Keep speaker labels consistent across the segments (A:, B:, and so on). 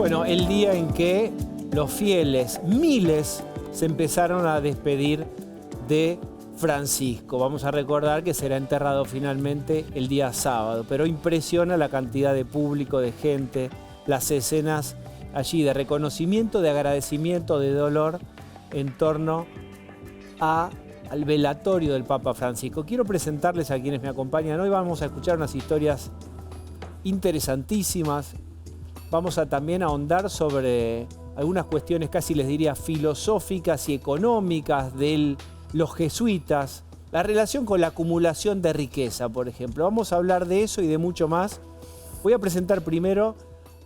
A: Bueno, el día en que los fieles, miles, se empezaron a despedir de Francisco. Vamos a recordar que será enterrado finalmente el día sábado, pero impresiona la cantidad de público, de gente, las escenas allí de reconocimiento, de agradecimiento, de dolor en torno al velatorio del Papa Francisco. Quiero presentarles a quienes me acompañan hoy. Vamos a escuchar unas historias interesantísimas. Vamos a también ahondar sobre algunas cuestiones, casi les diría, filosóficas y económicas de los jesuitas, la relación con la acumulación de riqueza, por ejemplo. Vamos a hablar de eso y de mucho más. Voy a presentar primero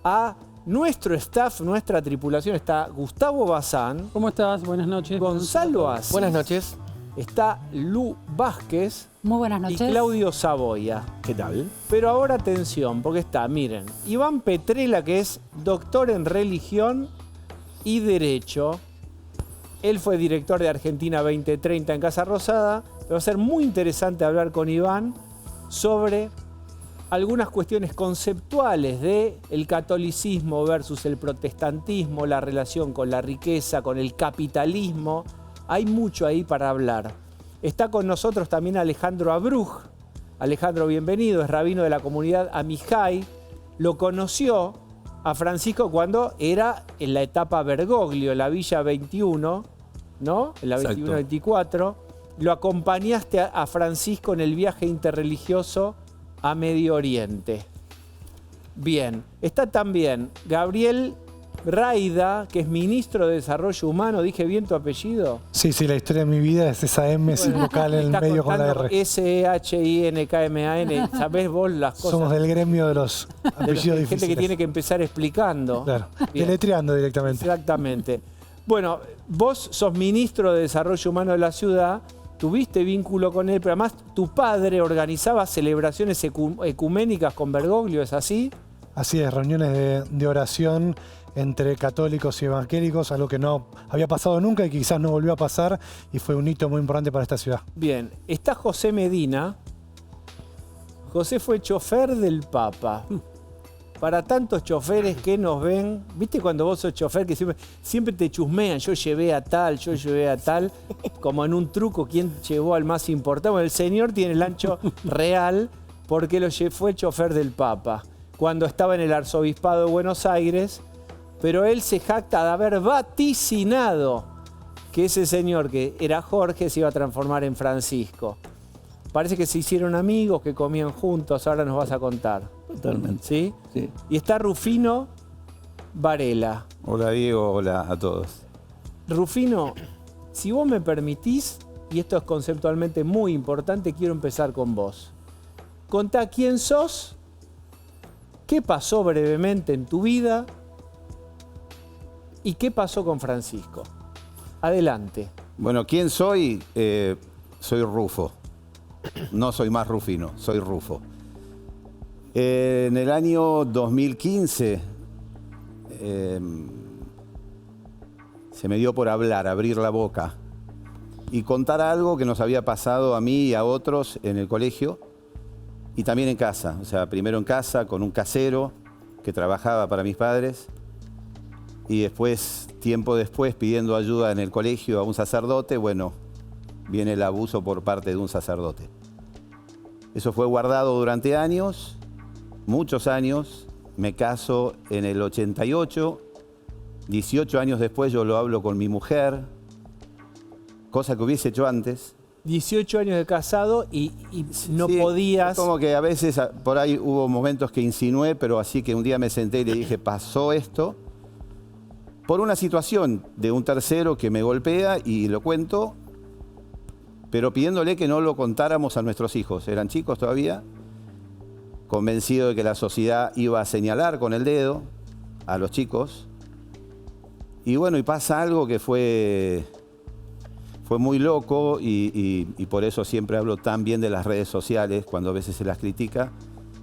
A: a nuestro staff, nuestra tripulación. Está Gustavo Bazán.
B: ¿Cómo estás? Buenas noches.
A: Gonzalo Asís.
C: Buenas noches.
A: Está Lu Vázquez.
D: Muy buenas noches.
A: Y Claudio Saboya.
C: ¿Qué tal?
A: Pero ahora atención, porque está, miren, Iván Petrella, que es doctor en religión y derecho. Él fue director de Argentina 2030 en Casa Rosada. Va a ser muy interesante hablar con Iván sobre algunas cuestiones conceptuales del catolicismo versus el protestantismo, la relación con la riqueza, con el capitalismo. Hay mucho ahí para hablar. Está con nosotros también Alejandro Abruj. Alejandro, bienvenido, es rabino de la comunidad Amijay. Lo conoció a Francisco cuando era en la etapa Bergoglio, en la Villa 21, ¿no? En la 21-24. Lo acompañaste a Francisco en el viaje interreligioso a Medio Oriente. Bien, está también Gabriel Raida, que es ministro de Desarrollo Humano. ¿Dije bien tu apellido?
E: Sí, la historia de mi vida es esa M sin vocal en el medio con la R.
A: S-E-H-I-N-K-M-A-N. ¿Sabés vos las cosas?
E: Somos del gremio de los apellidos difíciles.
A: Gente que tiene que empezar explicando.
E: Claro,
A: Bien.
E: deletreando directamente.
A: Exactamente. Bueno, vos sos ministro de Desarrollo Humano de la ciudad, tuviste vínculo con él, pero además tu padre organizaba celebraciones ecuménicas con Bergoglio, ¿es así?
E: Así es, reuniones de oración entre católicos y evangélicos, algo que no había pasado nunca y quizás no volvió a pasar, y fue un hito muy importante para esta ciudad.
A: Bien, está José Medina. José fue chofer del Papa. Para tantos choferes que nos ven, ¿viste cuando vos sos chofer que siempre te chusmean? Yo llevé a tal, como en un truco, ¿quién llevó al más importante? Bueno, el señor tiene el ancho real porque fue chofer del Papa cuando estaba en el arzobispado de Buenos Aires. Pero él se jacta de haber vaticinado que ese señor que era Jorge se iba a transformar en Francisco. Parece que se hicieron amigos, que comían juntos, ahora nos vas a contar.
C: Totalmente.
A: ¿Sí?
C: Sí.
A: Y está Rufino Varela.
F: Hola Diego, hola a todos.
A: Rufino, si vos me permitís, y esto es conceptualmente muy importante, quiero empezar con vos. Contá quién sos, qué pasó brevemente en tu vida, ¿y qué pasó con Francisco? Adelante.
F: Bueno, ¿quién soy? Soy Rufo. No soy más Rufino, soy Rufo. En el año 2015 se me dio por hablar, abrir la boca y contar algo que nos había pasado a mí y a otros en el colegio y también en casa. O sea, primero en casa con un casero que trabajaba para mis padres. Y después, tiempo después, pidiendo ayuda en el colegio a un sacerdote, bueno, viene el abuso por parte de un sacerdote. Eso fue guardado durante años, muchos años. Me caso en el 88, 18 años después yo lo hablo con mi mujer, cosa que hubiese hecho antes.
A: 18 años de casado y no
F: Sí,
A: podías...
F: Como que a veces por ahí hubo momentos que insinué, pero así que un día me senté y le dije, pasó esto. Por una situación de un tercero que me golpea y lo cuento, pero pidiéndole que no lo contáramos a nuestros hijos. Eran chicos todavía, convencido de que la sociedad iba a señalar con el dedo a los chicos. Y bueno, y pasa algo que fue muy loco y por eso siempre hablo tan bien de las redes sociales cuando a veces se las critica.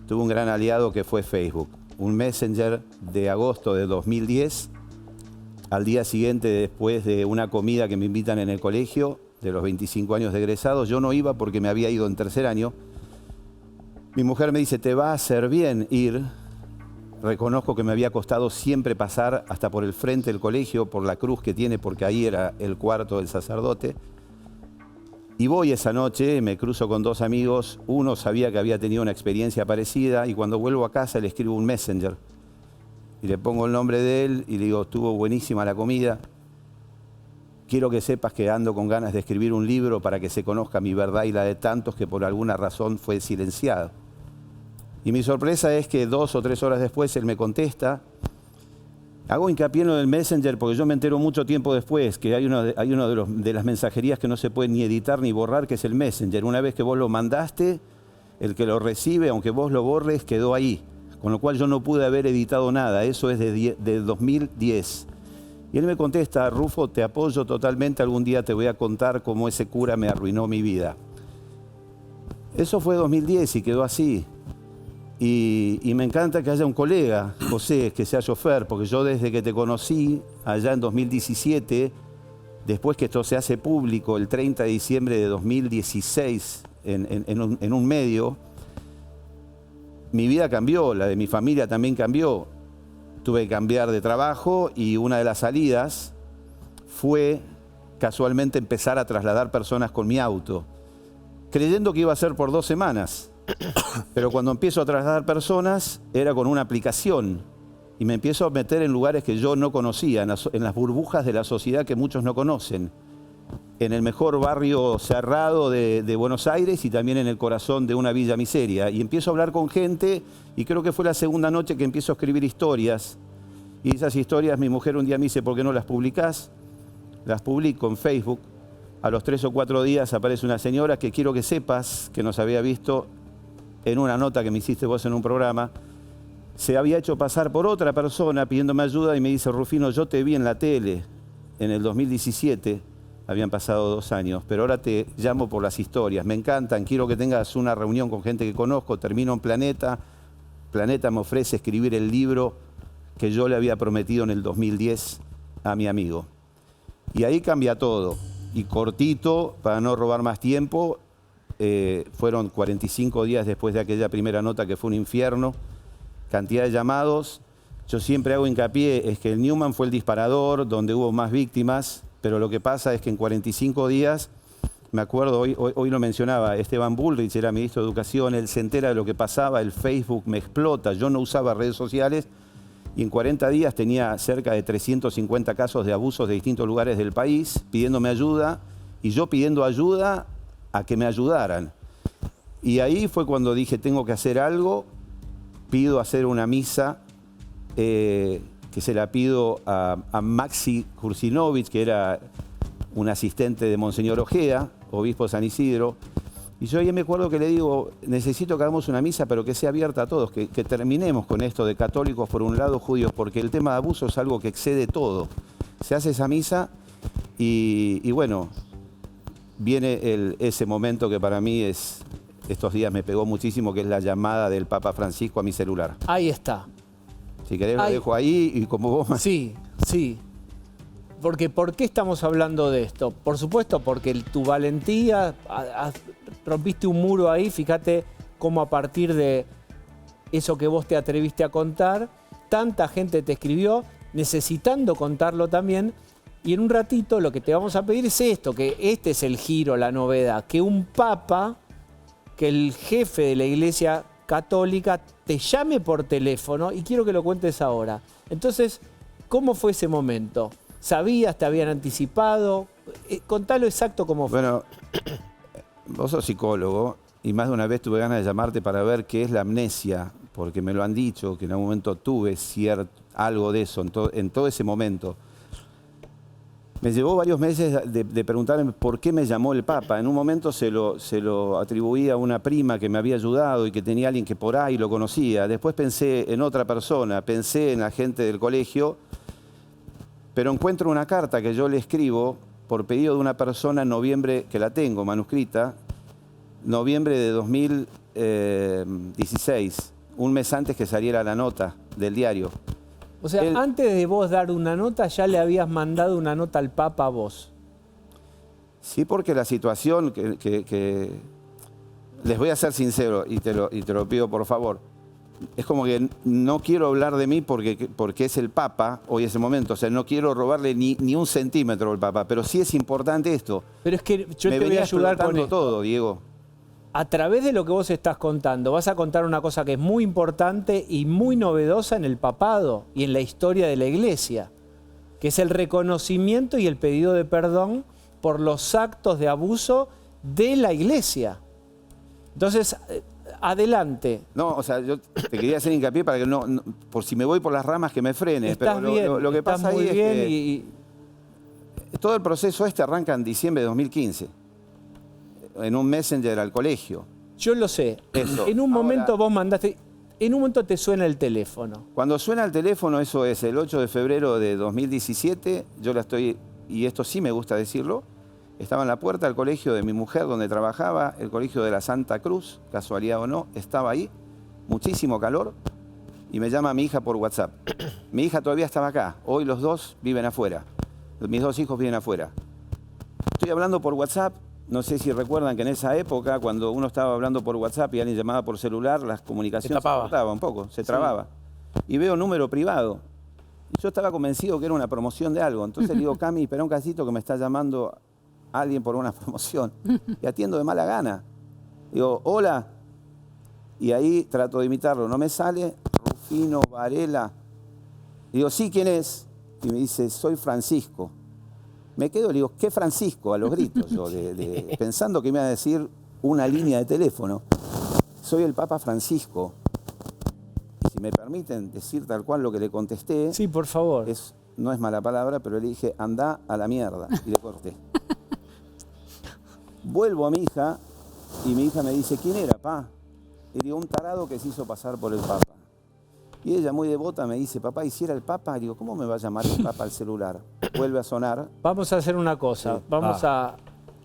F: Tuve un gran aliado que fue Facebook, un Messenger de agosto de 2010. Al día siguiente, después de una comida que me invitan en el colegio, de los 25 años de egresado, yo no iba porque me había ido en tercer año. Mi mujer me dice, te va a hacer bien ir reconozco que me había costado siempre pasar hasta por el frente del colegio, por la cruz que tiene, porque ahí era el cuarto del sacerdote. Y voy esa noche, me cruzo con 2 amigos, uno sabía que había tenido una experiencia parecida y cuando vuelvo a casa le escribo un Messenger y le pongo el nombre de él y le digo, estuvo buenísima la comida, quiero que sepas que ando con ganas de escribir un libro para que se conozca mi verdad y la de tantos que por alguna razón fue silenciado. Y mi sorpresa es que 2 o 3 horas después él me contesta. Hago hincapié en lo del Messenger porque yo me entero mucho tiempo después que hay uno de las mensajerías que no se puede ni editar ni borrar, que es el Messenger. Una vez que vos lo mandaste, el que lo recibe, aunque vos lo borres, quedó ahí. Con lo cual yo no pude haber editado nada. Eso es de 2010. Y él me contesta, Rufo, te apoyo totalmente. Algún día te voy a contar cómo ese cura me arruinó mi vida. Eso fue 2010 y quedó así. Y me encanta que haya un colega, José, que sea chofer, porque yo desde que te conocí, allá en 2017, después que esto se hace público, el 30 de diciembre de 2016, en un medio, mi vida cambió, la de mi familia también cambió. Tuve que cambiar de trabajo y una de las salidas fue casualmente empezar a trasladar personas con mi auto, creyendo que iba a ser por 2 semanas. Pero cuando empiezo a trasladar personas, era con una aplicación y me empiezo a meter en lugares que yo no conocía, en las burbujas de la sociedad que muchos no conocen, en el mejor barrio cerrado de Buenos Aires y también en el corazón de una villa miseria. Y empiezo a hablar con gente y creo que fue la segunda noche que empiezo a escribir historias. Y esas historias mi mujer un día me dice, ¿por qué no las publicás? Las publico en Facebook. A los 3 o 4 días aparece una señora que quiero que sepas que nos había visto en una nota que me hiciste vos en un programa, se había hecho pasar por otra persona pidiéndome ayuda y me dice, Rufino, yo te vi en la tele en el 2017, habían pasado 2 años, pero ahora te llamo por las historias, me encantan, quiero que tengas una reunión con gente que conozco, termino en Planeta, Planeta me ofrece escribir el libro que yo le había prometido en el 2010 a mi amigo. Y ahí cambia todo, y cortito, para no robar más tiempo, fueron 45 días después de aquella primera nota que fue un infierno, cantidad de llamados. Yo siempre hago hincapié, es que el Newman fue el disparador, donde hubo más víctimas, pero lo que pasa es que en 45 días, me acuerdo, hoy lo mencionaba, Esteban Bullrich era ministro de Educación, él se entera de lo que pasaba, el Facebook me explota, yo no usaba redes sociales, y en 40 días tenía cerca de 350 casos de abusos de distintos lugares del país, pidiéndome ayuda, y yo pidiendo ayuda a que me ayudaran. Y ahí fue cuando dije, tengo que hacer algo, pido hacer una misa, que se la pido a Maxi Kursinovich, que era un asistente de Monseñor Ojeda, obispo de San Isidro, y yo ahí me acuerdo que le digo, necesito que hagamos una misa, pero que sea abierta a todos, que terminemos con esto de católicos por un lado, judíos, porque el tema de abuso es algo que excede todo. Se hace esa misa y bueno, viene ese momento que para mí estos días me pegó muchísimo, que es la llamada del Papa Francisco a mi celular.
A: Ahí está.
F: Si querés lo dejo ahí y como vos...
A: Sí, sí. Porque ¿por qué estamos hablando de esto? Por supuesto, porque tu valentía, rompiste un muro ahí, fíjate cómo a partir de eso que vos te atreviste a contar, tanta gente te escribió necesitando contarlo también. Y en un ratito lo que te vamos a pedir es esto, que este es el giro, la novedad, que un papa, que el jefe de la Iglesia Católica te llame por teléfono y quiero que lo cuentes ahora. Entonces, ¿cómo fue ese momento? ¿Sabías, te habían anticipado? Contalo exacto cómo fue.
F: Bueno, vos sos psicólogo y más de una vez tuve ganas de llamarte para ver qué es la amnesia, porque me lo han dicho, que en algún momento tuve algo de eso, en todo ese momento. Me llevó varios meses de preguntarme por qué me llamó el Papa. En un momento se lo atribuía a una prima que me había ayudado y que tenía alguien que por ahí lo conocía. Después pensé en otra persona, pensé en la gente del colegio, pero encuentro una carta que yo le escribo por pedido de una persona en noviembre, que la tengo manuscrita, noviembre de 2016, un mes antes que saliera la nota del diario.
A: O sea, antes de vos dar una nota, ya le habías mandado una nota al Papa a vos.
F: Sí, porque la situación que les voy a ser sincero y te lo pido por favor. es como que no quiero hablar de mí porque es el Papa, hoy es el momento. O sea, no quiero robarle ni un centímetro al Papa, pero sí es importante esto.
A: Pero es que yo
F: Me
A: te voy a
F: venía
A: ayudar con
F: explotando
A: esto.
F: todo, Diego.
A: A través de lo que vos estás contando, vas a contar una cosa que es muy importante y muy novedosa en el papado y en la historia de la Iglesia, que es el reconocimiento y el pedido de perdón por los actos de abuso de la Iglesia. Entonces, adelante.
F: No, o sea, yo te quería hacer hincapié para que por si me voy por las ramas que me frene.
A: Estás
F: Pero
A: bien,
F: lo que
A: estás
F: pasa
A: muy
F: ahí
A: bien
F: es que todo el proceso arranca en diciembre de 2015, en un messenger al colegio.
A: yo lo sé.
F: Eso.
A: En un momento
F: Ahora,
A: vos mandaste, en un momento te suena el teléfono.
F: cuando suena el teléfono, eso es el 8 de febrero de 2017, yo la estoy, y esto sí me gusta decirlo, estaba en la puerta del colegio de mi mujer donde trabajaba, el colegio de la Santa Cruz, casualidad o no, estaba ahí, muchísimo calor, y me llama mi hija por WhatsApp. Mi hija todavía estaba acá, hoy los dos viven afuera, mis dos hijos viven afuera. Estoy hablando por WhatsApp, no sé si recuerdan que en esa época, cuando uno estaba hablando por WhatsApp y alguien llamaba por celular, las comunicaciones se cortaban un poco, se trababa. Y veo número privado. Y yo estaba convencido que era una promoción de algo. Entonces le digo, Cami, espera un casito que me está llamando alguien por una promoción. Y atiendo de mala gana. Digo, hola. Y ahí trato de imitarlo. No me sale. Rufino Varela. Digo, sí, ¿quién es? Y me dice, soy Francisco. Me quedo, le digo, ¿qué Francisco? A los gritos, yo, pensando que me iba a decir una línea de teléfono. Soy el Papa Francisco. Y si me permiten decir tal cual lo que le contesté,
A: Sí, por favor.
F: no es mala palabra, pero le dije, andá a la mierda. Y le corté. Vuelvo a mi hija y mi hija me dice, ¿quién era, pa? Y digo, un tarado que se hizo pasar por el Papa. Y ella, muy devota, me dice, papá, ¿y si era el Papa? Y digo, ¿cómo me va a llamar el Papa al celular? Vuelve a sonar.
A: Vamos a hacer una cosa.
F: Sí.
A: Vamos a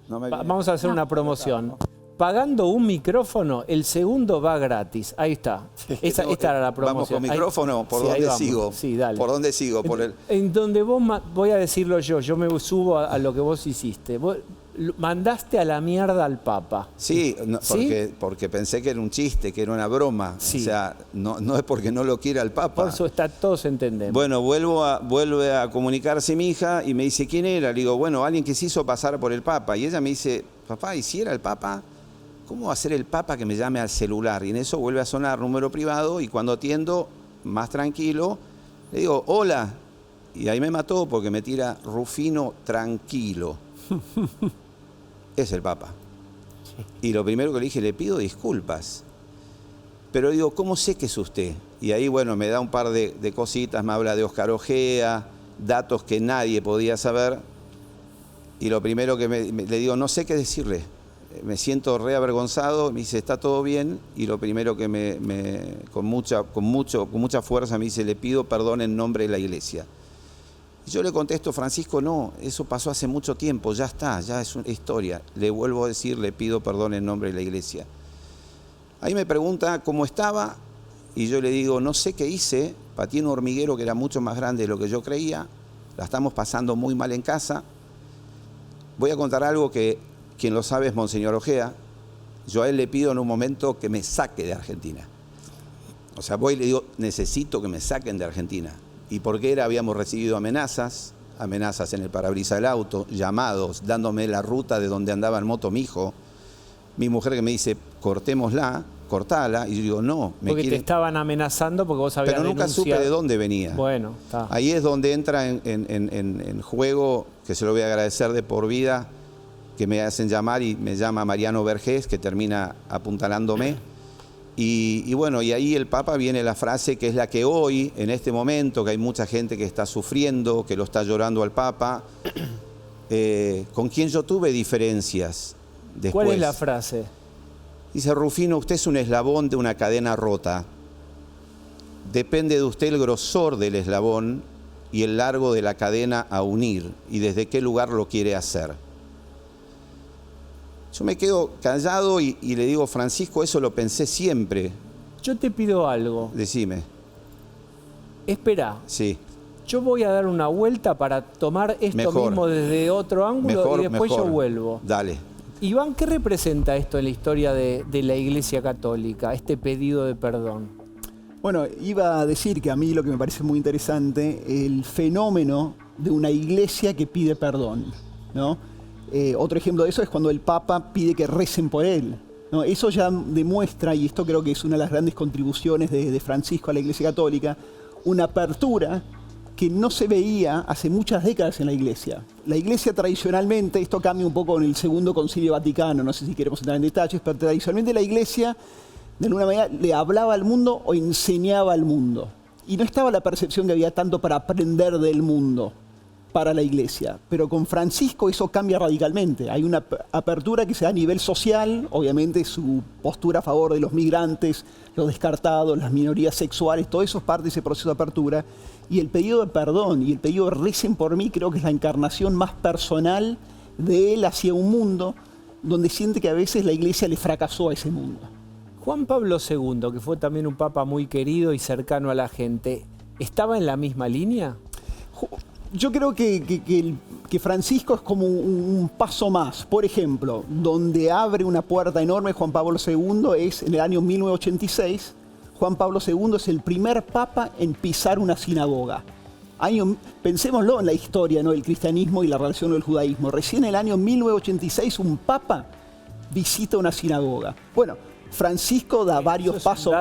F: No me
A: vamos a hacer una promoción. Pagando un micrófono, el segundo va gratis. Ahí está. Esta era la promoción.
B: Vamos con
A: Ahí-
B: micrófono, ¿por
A: Sí, ahí
B: dónde
A: vamos.
B: sigo?
A: Sí, dale.
B: ¿Por dónde sigo? Por el...
A: En donde vos, voy a decirlo yo me subo a lo que vos hiciste. Vos mandaste a la mierda al Papa.
B: Sí,
A: ¿Sí?
B: porque pensé que era un chiste, que era una broma.
A: Sí.
B: O sea, no es porque no lo quiera el Papa.
A: Por eso todos entendemos.
F: Bueno, vuelve a comunicarse mi hija y me dice, ¿quién era? Le digo, bueno, alguien que se hizo pasar por el Papa. Y ella me dice, papá, ¿y si era el Papa? ¿Cómo va a ser el Papa que me llame al celular? Y en eso vuelve a sonar número privado y cuando atiendo, más tranquilo, le digo, hola. Y ahí me mató porque me tira Rufino tranquilo. Es el Papa. Y lo primero que le dije, le pido disculpas. Pero digo, ¿cómo sé que es usted? Y ahí, bueno, me da un par de cositas, me habla de Oscar Ojea, datos que nadie podía saber. Y lo primero que le digo, no sé qué decirle. Me siento reavergonzado, me dice, está todo bien. Y lo primero que con mucha fuerza me dice, le pido perdón en nombre de la Iglesia. Y yo le contesto, Francisco, no, eso pasó hace mucho tiempo, ya está, ya es una historia. Le vuelvo a decir, le pido perdón en nombre de la Iglesia. Ahí me pregunta cómo estaba y yo le digo, no sé qué hice, pateé un hormiguero que era mucho más grande de lo que yo creía, la estamos pasando muy mal en casa. Voy a contar algo que quien lo sabe es Monseñor Ojea. Yo a él le pido en un momento que me saque de Argentina. O sea, voy y le digo, necesito que me saquen de Argentina. ¿Y por qué era? Habíamos recibido amenazas en el parabrisas del auto, llamados, dándome la ruta de donde andaba en moto mi hijo. Mi mujer que me dice, cortémosla, cortala. Y yo digo, no,
A: porque te estaban amenazando porque vos habías
F: Pero nunca supe de dónde venía.
A: Bueno, está.
F: Ahí es donde entra en juego, que se lo voy a agradecer de por vida, que me hacen llamar y me llama Mariano Vergés, que termina apuntalándome. Y bueno, y ahí el Papa viene la frase que es la que hoy, en este momento, que hay mucha gente que está sufriendo, que lo está llorando al Papa, con quien yo tuve diferencias después.
A: ¿Cuál es la frase?
F: Dice, Rufino, usted es un eslabón de una cadena rota. Depende de usted el grosor del eslabón y el largo de la cadena a unir y desde qué lugar lo quiere hacer. Yo me quedo callado y le digo, Francisco, eso lo pensé siempre.
A: Yo te pido algo.
F: Decime.
A: Espera,
F: Sí.
A: yo voy a dar una vuelta para tomar esto
F: Mejor.
A: mismo desde otro ángulo y después yo vuelvo.
F: Dale.
A: Iván, ¿qué representa esto en la historia de la Iglesia Católica, este pedido de perdón?
C: Bueno, iba a decir que a mí lo que me parece muy interesante, el fenómeno de una iglesia que pide perdón, ¿no? Otro ejemplo de eso es cuando el Papa pide que recen por él, ¿no? Eso ya demuestra, y esto creo que es una de las grandes contribuciones de Francisco a la Iglesia Católica, una apertura que no se veía hace muchas décadas en la Iglesia. La Iglesia tradicionalmente, esto cambia un poco en el Segundo Concilio Vaticano, no sé si queremos entrar en detalles, pero tradicionalmente la Iglesia de alguna manera le hablaba al mundo o enseñaba al mundo. Y no estaba la percepción que había tanto para aprender del mundo para la Iglesia. Pero con Francisco eso cambia radicalmente. Hay una apertura que se da a nivel social, obviamente su postura a favor de los migrantes, los descartados, las minorías sexuales, todo eso es parte de ese proceso de apertura. Y el pedido de perdón y el pedido de recen por mí creo que es la encarnación más personal de él hacia un mundo donde siente que a veces la Iglesia le fracasó a ese mundo.
A: Juan Pablo II, que fue también un papa muy querido y cercano a la gente, ¿estaba en la misma línea?
C: Yo creo que Francisco es como un paso más. Por ejemplo, donde abre una puerta enorme Juan Pablo II es en el año 1986. Juan Pablo II es el primer papa en pisar una sinagoga. Pensémoslo en la historia, ¿no?, del cristianismo y la relación del judaísmo. Recién en el año 1986 un papa visita una sinagoga. Bueno, Francisco da varios pasos.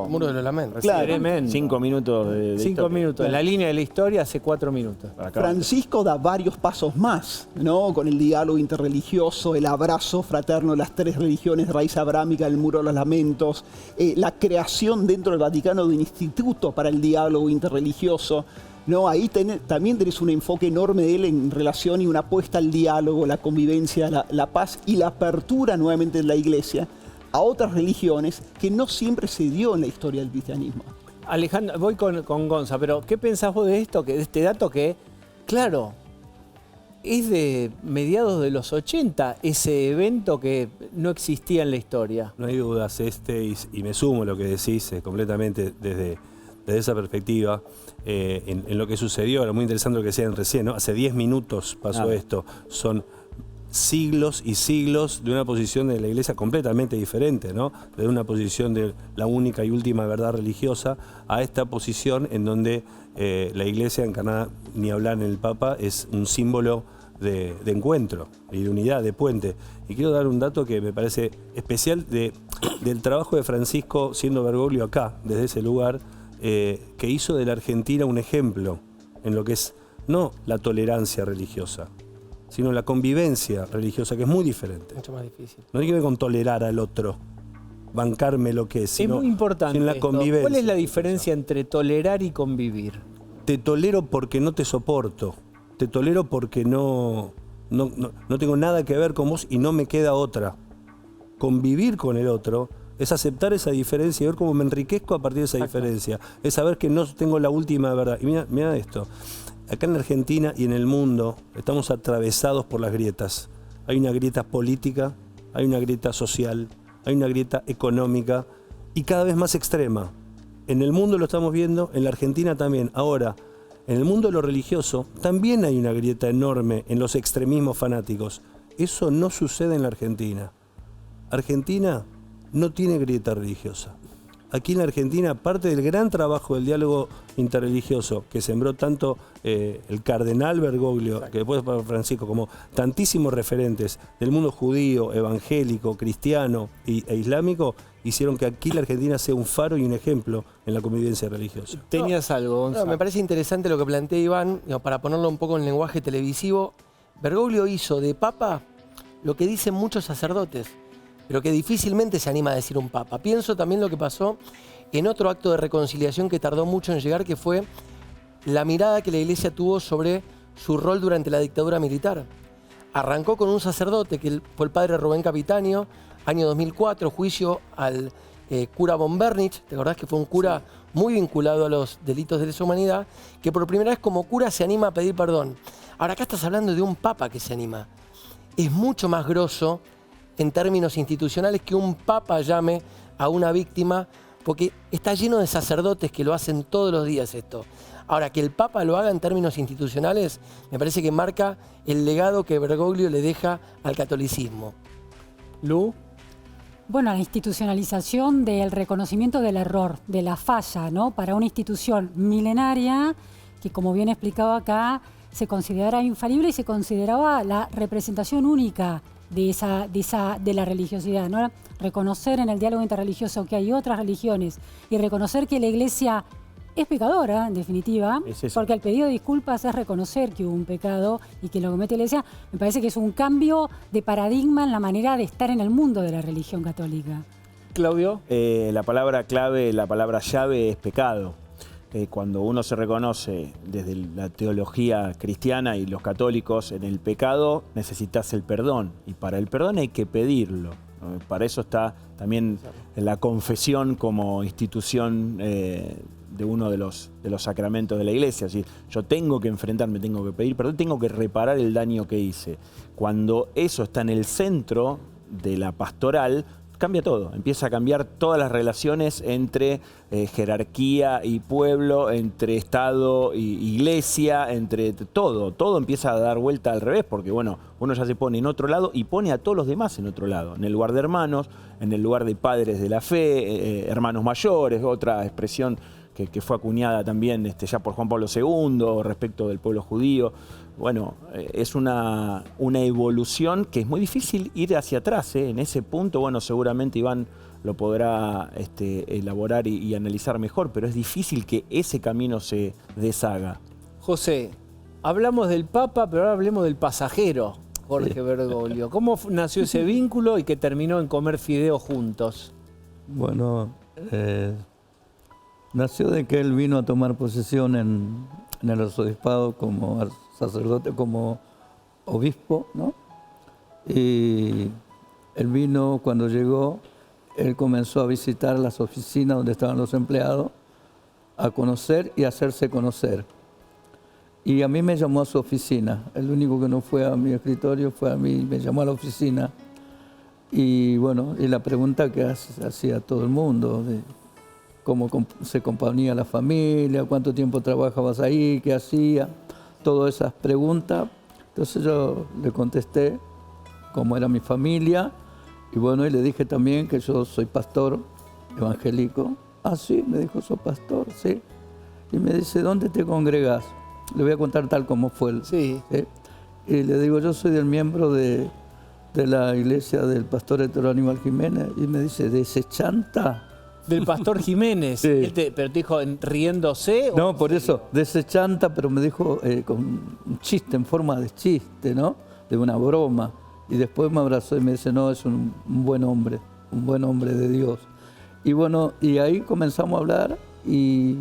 A: Muro
D: de los Lamentos.
C: Claro.
A: Tremendo.
G: 5 minutos de
A: 5
G: historia.
A: minutos. En la línea de la historia hace 4 minutos.
C: Francisco da varios pasos más, ¿no? Con el diálogo interreligioso, el abrazo fraterno de las 3 religiones de raíz abrámica, el Muro de los Lamentos, la creación dentro del Vaticano de un instituto para el diálogo interreligioso, ¿no? Ahí también tenés un enfoque enorme de él en relación y una apuesta al diálogo, la convivencia, la paz y la apertura nuevamente de la Iglesia a otras religiones que no siempre se dio en la historia del cristianismo.
A: Alejandro, voy con Gonza, pero ¿qué pensás vos de esto, de este dato que, claro, es de mediados de los 80, ese evento que no existía en la historia?
H: No hay dudas, y me sumo a lo que decís completamente desde esa perspectiva, en lo que sucedió. Era muy interesante lo que decían recién, ¿no? Hace 10 minutos pasó esto. Son siglos y siglos de una posición de la Iglesia completamente diferente, ¿no? De una posición de la única y última verdad religiosa a esta posición en donde la Iglesia encarnada, ni hablar en el Papa, es un símbolo de encuentro y de unidad, de puente. Y quiero dar un dato que me parece especial del trabajo de Francisco siendo Bergoglio acá, desde ese lugar, que hizo de la Argentina un ejemplo en lo que es no la tolerancia religiosa, sino la convivencia religiosa, que es muy diferente.
D: Mucho más difícil.
H: No tiene que ver con tolerar al otro, bancarme lo que es, sino,
A: es muy importante
H: sino la
A: esto.
H: convivencia.
A: ¿Cuál es la diferencia entre tolerar y convivir?
H: Te tolero porque no te soporto, te tolero porque no tengo nada que ver con vos y no me queda otra. Convivir con el otro es aceptar esa diferencia y ver cómo me enriquezco a partir de esa diferencia. Es saber que no tengo la última verdad. Y mira esto. Acá en Argentina y en el mundo estamos atravesados por las grietas. Hay una grieta política, hay una grieta social, hay una grieta económica y cada vez más extrema. En el mundo lo estamos viendo, en la Argentina también. Ahora, en el mundo de lo religioso también hay una grieta enorme en los extremismos fanáticos. Eso no sucede en la Argentina. Argentina no tiene grieta religiosa. Aquí en la Argentina, parte del gran trabajo del diálogo interreligioso que sembró tanto el cardenal Bergoglio, que después para Francisco, como tantísimos referentes del mundo judío, evangélico, cristiano e islámico, hicieron que aquí la Argentina sea un faro y un ejemplo en la convivencia religiosa.
A: ¿Tenías algo, Gonzalo?
D: Me parece interesante lo que plantea Iván, para ponerlo un poco en lenguaje televisivo. Bergoglio hizo de papa lo que dicen muchos sacerdotes, pero que difícilmente se anima a decir un papa. Pienso también lo que pasó en otro acto de reconciliación que tardó mucho en llegar, que fue la mirada que la Iglesia tuvo sobre su rol durante la dictadura militar. Arrancó con un sacerdote, que fue el padre Rubén Capitanio, año 2004, juicio al cura von Bernich. ¿Te acordás que fue un cura muy vinculado a los delitos de lesa humanidad, que por primera vez como cura se anima a pedir perdón? Ahora acá estás hablando de un papa que se anima. Es mucho más grosso en términos institucionales que un papa llame a una víctima, porque está lleno de sacerdotes que lo hacen todos los días esto. Ahora, que el papa lo haga en términos institucionales, me parece que marca el legado que Bergoglio le deja al catolicismo.
A: Lu.
G: Bueno, la institucionalización del reconocimiento del error, de la falla, ¿no? Para una institución milenaria que, como bien explicaba acá, se consideraba infalible y se consideraba la representación única de la religiosidad, ¿no? Reconocer en el diálogo interreligioso que hay otras religiones y reconocer que la Iglesia es pecadora, en definitiva,
A: Es eso.
G: porque el pedido de disculpas es reconocer que hubo un pecado y que lo comete la Iglesia. Me parece que es un cambio de paradigma en la manera de estar en el mundo de la religión católica.
A: Claudio.
I: La palabra clave, la palabra llave es pecado. Cuando uno se reconoce desde la teología cristiana y los católicos en el pecado, necesitas el perdón. Y para el perdón hay que pedirlo, ¿no? Para eso está también la confesión como institución de uno de los sacramentos de la Iglesia. Así, yo tengo que enfrentarme, tengo que pedir perdón, tengo que reparar el daño que hice. Cuando eso está en el centro de la pastoral, cambia todo, empieza a cambiar todas las relaciones entre jerarquía y pueblo, entre Estado y Iglesia, entre todo empieza a dar vuelta al revés, porque bueno, uno ya se pone en otro lado y pone a todos los demás en otro lado, en el lugar de hermanos, en el lugar de padres de la fe, hermanos mayores, otra expresión que fue acuñada también ya por Juan Pablo II respecto del pueblo judío. Bueno, es una evolución que es muy difícil ir hacia atrás, ¿eh? En ese punto, bueno, seguramente Iván lo podrá elaborar y analizar mejor, pero es difícil que ese camino se deshaga.
A: José, hablamos del Papa, pero ahora hablemos del pasajero, Jorge Bergoglio. ¿Cómo nació ese vínculo y que terminó en comer fideos juntos?
J: Bueno, nació de que él vino a tomar posesión en el arzobispado como sacerdote, como obispo, ¿no? Y él vino, cuando llegó, él comenzó a visitar las oficinas donde estaban los empleados, a conocer y hacerse conocer. Y a mí me llamó a su oficina. El único que no fue a mi escritorio fue a mí, me llamó a la oficina. Y bueno, y la pregunta que hacía todo el mundo, de cómo se componía la familia, cuánto tiempo trabajabas ahí, qué hacía, todas esas preguntas. Entonces yo le contesté cómo era mi familia y bueno, y le dije también que yo soy pastor evangélico. Ah, sí, me dijo, ¿sos pastor? Sí. Y me dice, ¿dónde te congregas? Le voy a contar tal como fue.
A: Sí.
J: Y le digo, yo soy del miembro de la iglesia del pastor Héctor Aníbal Jiménez. Y me dice, ¿de ese chanta?
A: Del pastor Jiménez.
J: Sí.
A: ¿Pero te dijo riéndose?
J: No, por eso, de ese chanta, pero me dijo con un chiste, en forma de chiste, ¿no? De una broma. Y después me abrazó y me dice, no, es un buen hombre de Dios. Y bueno, y ahí comenzamos a hablar y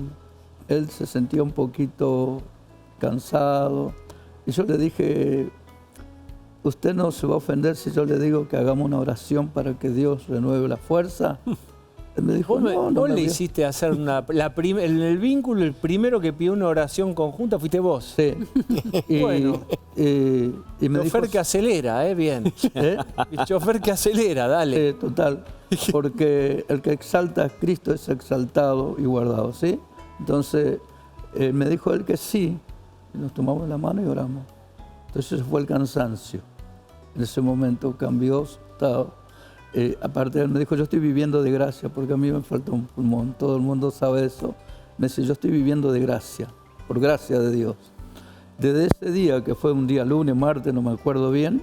J: él se sentía un poquito cansado. Y yo le dije, ¿usted no se va a ofender si yo le digo que hagamos una oración para que Dios renueve la fuerza? Él me dijo,
A: ¿Vos le hiciste hacer en el vínculo, el primero que pidió una oración conjunta fuiste vos?
J: Sí. Y,
A: bueno.
J: Y me
A: chofer
J: dijo,
A: que acelera, bien.
J: ¿eh?
A: El chofer que acelera, dale.
J: Total. Porque el que exalta a Cristo es exaltado y guardado, ¿sí? Entonces, me dijo él que sí. Y nos tomamos la mano y oramos. Entonces fue el cansancio. En ese momento cambió su estado. Aparte él me dijo, yo estoy viviendo de gracia, porque a mí me falta un pulmón, todo el mundo sabe eso. Me dice, yo estoy viviendo de gracia, por gracia de Dios. Desde ese día, que fue un día lunes, martes, no me acuerdo bien,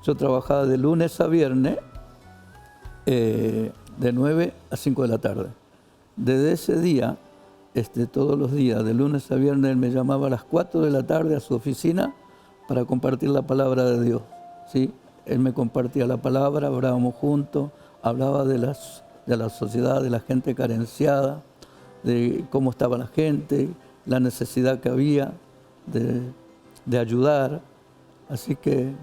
J: yo trabajaba de lunes a viernes, de 9 a 5 de la tarde. Desde ese día, todos los días, de lunes a viernes, él me llamaba a las 4 de la tarde a su oficina para compartir la palabra de Dios, ¿sí? Él me compartía la palabra, hablábamos juntos, hablaba de la sociedad, de la gente carenciada, de cómo estaba la gente, la necesidad que había de ayudar. Así que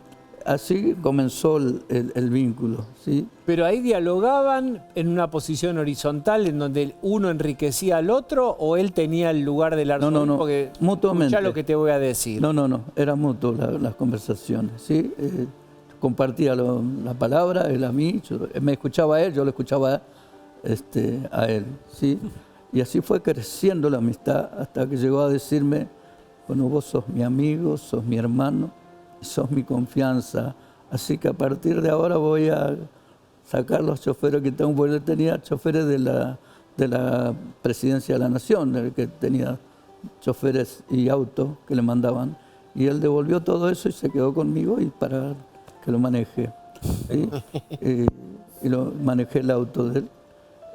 J: así comenzó el vínculo, ¿sí?
A: Pero ahí dialogaban en una posición horizontal en donde uno enriquecía al otro o él tenía el lugar del arzobispo.
J: No,
A: porque
J: mutuamente.
A: escuchá lo que te voy a decir.
J: No, era mutuo las conversaciones, ¿sí? Compartía la palabra, él a mí, me escuchaba a él, yo lo escuchaba a él, ¿sí? Y así fue creciendo la amistad hasta que llegó a decirme, bueno, vos sos mi amigo, sos mi hermano, sos mi confianza, así que a partir de ahora voy a sacar los choferes que tengo, porque él tenía choferes de la Presidencia de la Nación, que tenía choferes y autos que le mandaban. Y él devolvió todo eso y se quedó conmigo y para que lo maneje. ¿Sí? Y lo manejé el auto de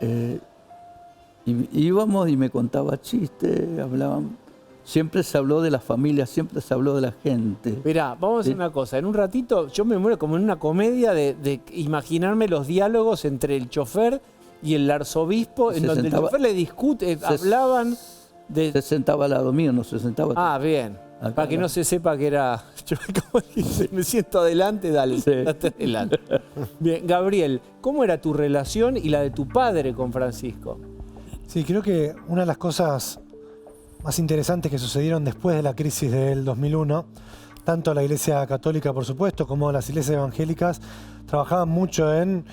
J: él. Y íbamos y me contaba chistes, hablaban. Siempre se habló de la familia, siempre se habló de la gente.
A: Mirá, vamos a hacer una cosa. En un ratito yo me muero como en una comedia de imaginarme los diálogos entre el chofer y el arzobispo, en donde el chofer le discute, hablaban de...
J: Se sentaba al lado mío, no se sentaba...
A: Ah, bien.
J: Acá,
A: Para que no se sepa que era... Yo, como dice, me siento adelante, dale, sentate adelante. Bien, Gabriel, ¿cómo era tu relación y la de tu padre con Francisco?
E: Sí, creo que una de las cosas más interesantes que sucedieron después de la crisis del 2001, tanto la Iglesia Católica, por supuesto, como las iglesias evangélicas, trabajaban mucho en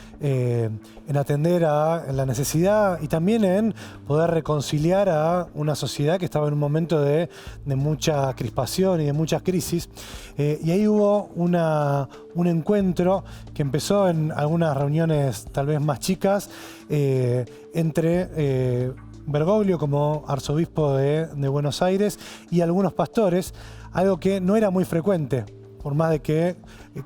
E: atender a la necesidad y también en poder reconciliar a una sociedad que estaba en un momento de mucha crispación y de muchas crisis. Y ahí hubo un encuentro que empezó en algunas reuniones tal vez más chicas entre Bergoglio como arzobispo de Buenos Aires y algunos pastores, algo que no era muy frecuente, por más de que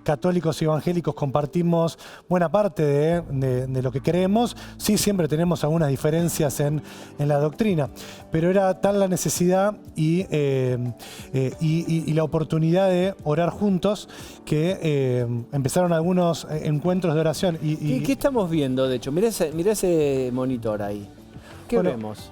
E: católicos y evangélicos compartimos buena parte de lo que creemos, sí siempre tenemos algunas diferencias en la doctrina, pero era tal la necesidad y la oportunidad de orar juntos que empezaron algunos encuentros de oración.
A: ¿Qué estamos viendo, de hecho? Mirá ese monitor ahí. ¿Qué vemos?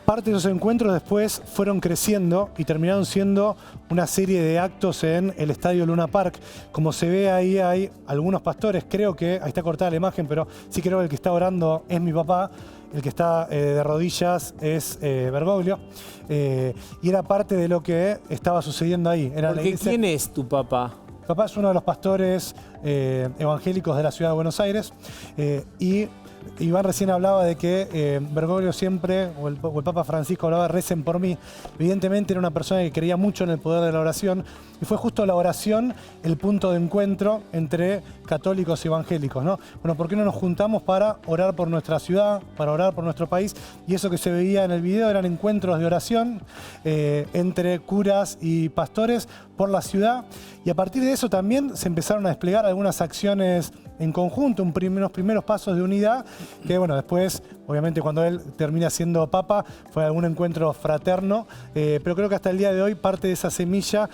E: Parte de esos encuentros después fueron creciendo y terminaron siendo una serie de actos en el Estadio Luna Park. Como se ve ahí hay algunos pastores, creo que, ahí está cortada la imagen, pero sí creo que el que está orando es mi papá, el que está de rodillas es Bergoglio, y era parte de lo que estaba sucediendo ahí.
A: ¿Quién es tu papá?
E: Mi papá es uno de los pastores evangélicos de la ciudad de Buenos Aires, y Iván recién hablaba de que Bergoglio siempre, o el Papa Francisco hablaba, recen por mí. Evidentemente era una persona que creía mucho en el poder de la oración y fue justo la oración el punto de encuentro entre católicos y evangélicos, ¿no? Bueno, ¿por qué no nos juntamos para orar por nuestra ciudad, para orar por nuestro país? Y eso que se veía en el video eran encuentros de oración entre curas y pastores por la ciudad, y a partir de eso también se empezaron a desplegar algunas acciones en conjunto, unos primeros pasos de unidad, que bueno, después, obviamente cuando él termina siendo papa, fue algún encuentro fraterno, pero creo que hasta el día de hoy parte de esa semilla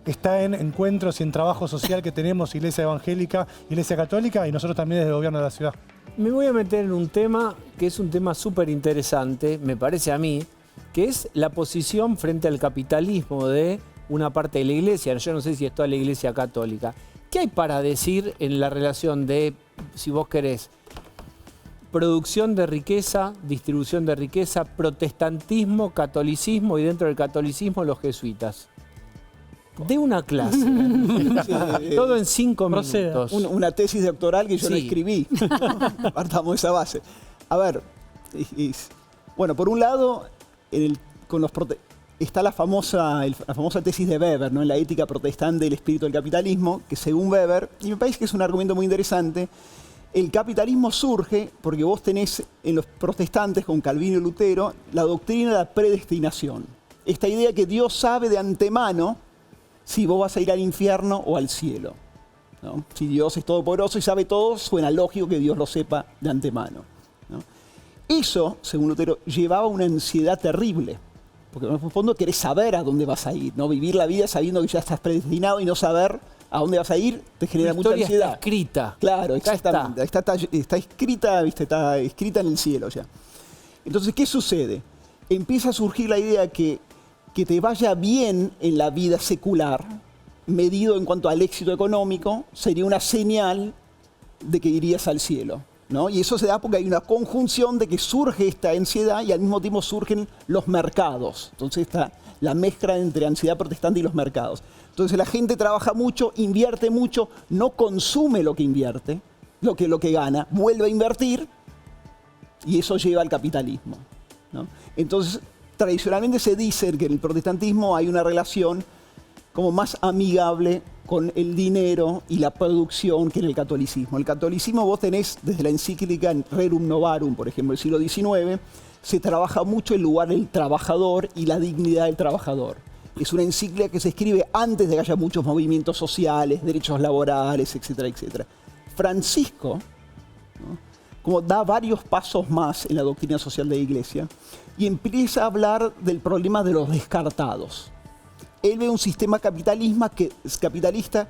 E: está en encuentros y en trabajo social que tenemos Iglesia Evangélica, Iglesia Católica y nosotros también desde el gobierno de la ciudad.
A: Me voy a meter en un tema que es un tema súper interesante, me parece a mí, que es la posición frente al capitalismo de una parte de la Iglesia. Yo no sé si es toda la Iglesia Católica. ¿Qué hay para decir en la relación de, si vos querés, producción de riqueza, distribución de riqueza, protestantismo, catolicismo y dentro del catolicismo los jesuitas? De una clase. Todo en 5 minutos.
C: Una tesis doctoral que yo no escribí. Partamos de esa base. A ver, bueno, por un lado, está la famosa tesis de Weber, ¿no? En la ética protestante del espíritu del capitalismo, que según Weber, y me parece que es un argumento muy interesante, el capitalismo surge porque vos tenés en los protestantes, con Calvino y Lutero, la doctrina de la predestinación. Esta idea que Dios sabe de antemano si vos vas a ir al infierno o al cielo, ¿no? Si Dios es todopoderoso y sabe todo, suena lógico que Dios lo sepa de antemano, ¿no? Eso, según Lutero, llevaba una ansiedad terrible. Porque en el fondo querés saber a dónde vas a ir, ¿no? Vivir la vida sabiendo que ya estás predestinado y no saber a dónde vas a ir te genera mucha ansiedad.
A: Está escrita.
C: Claro, exactamente. Está escrita, ¿viste? Está escrita en el cielo ya. Entonces, ¿qué sucede? Empieza a surgir la idea que te vaya bien en la vida secular, medido en cuanto al éxito económico, sería una señal de que irías al cielo, ¿no? Y eso se da porque hay una conjunción de que surge esta ansiedad y al mismo tiempo surgen los mercados. Entonces está la mezcla entre ansiedad protestante y los mercados. Entonces la gente trabaja mucho, invierte mucho, no consume lo que invierte, lo que gana, vuelve a invertir y eso lleva al capitalismo, ¿no? Entonces, tradicionalmente se dice que en el protestantismo hay una relación como más amigable con el dinero y la producción que en el catolicismo. El catolicismo vos tenés desde la encíclica Rerum Novarum, por ejemplo, del siglo XIX, se trabaja mucho el lugar del trabajador y la dignidad del trabajador. Es una encíclica que se escribe antes de que haya muchos movimientos sociales, derechos laborales, etcétera, etcétera. Francisco, ¿no?, como da varios pasos más en la doctrina social de la Iglesia y empieza a hablar del problema de los descartados. Él ve un sistema capitalista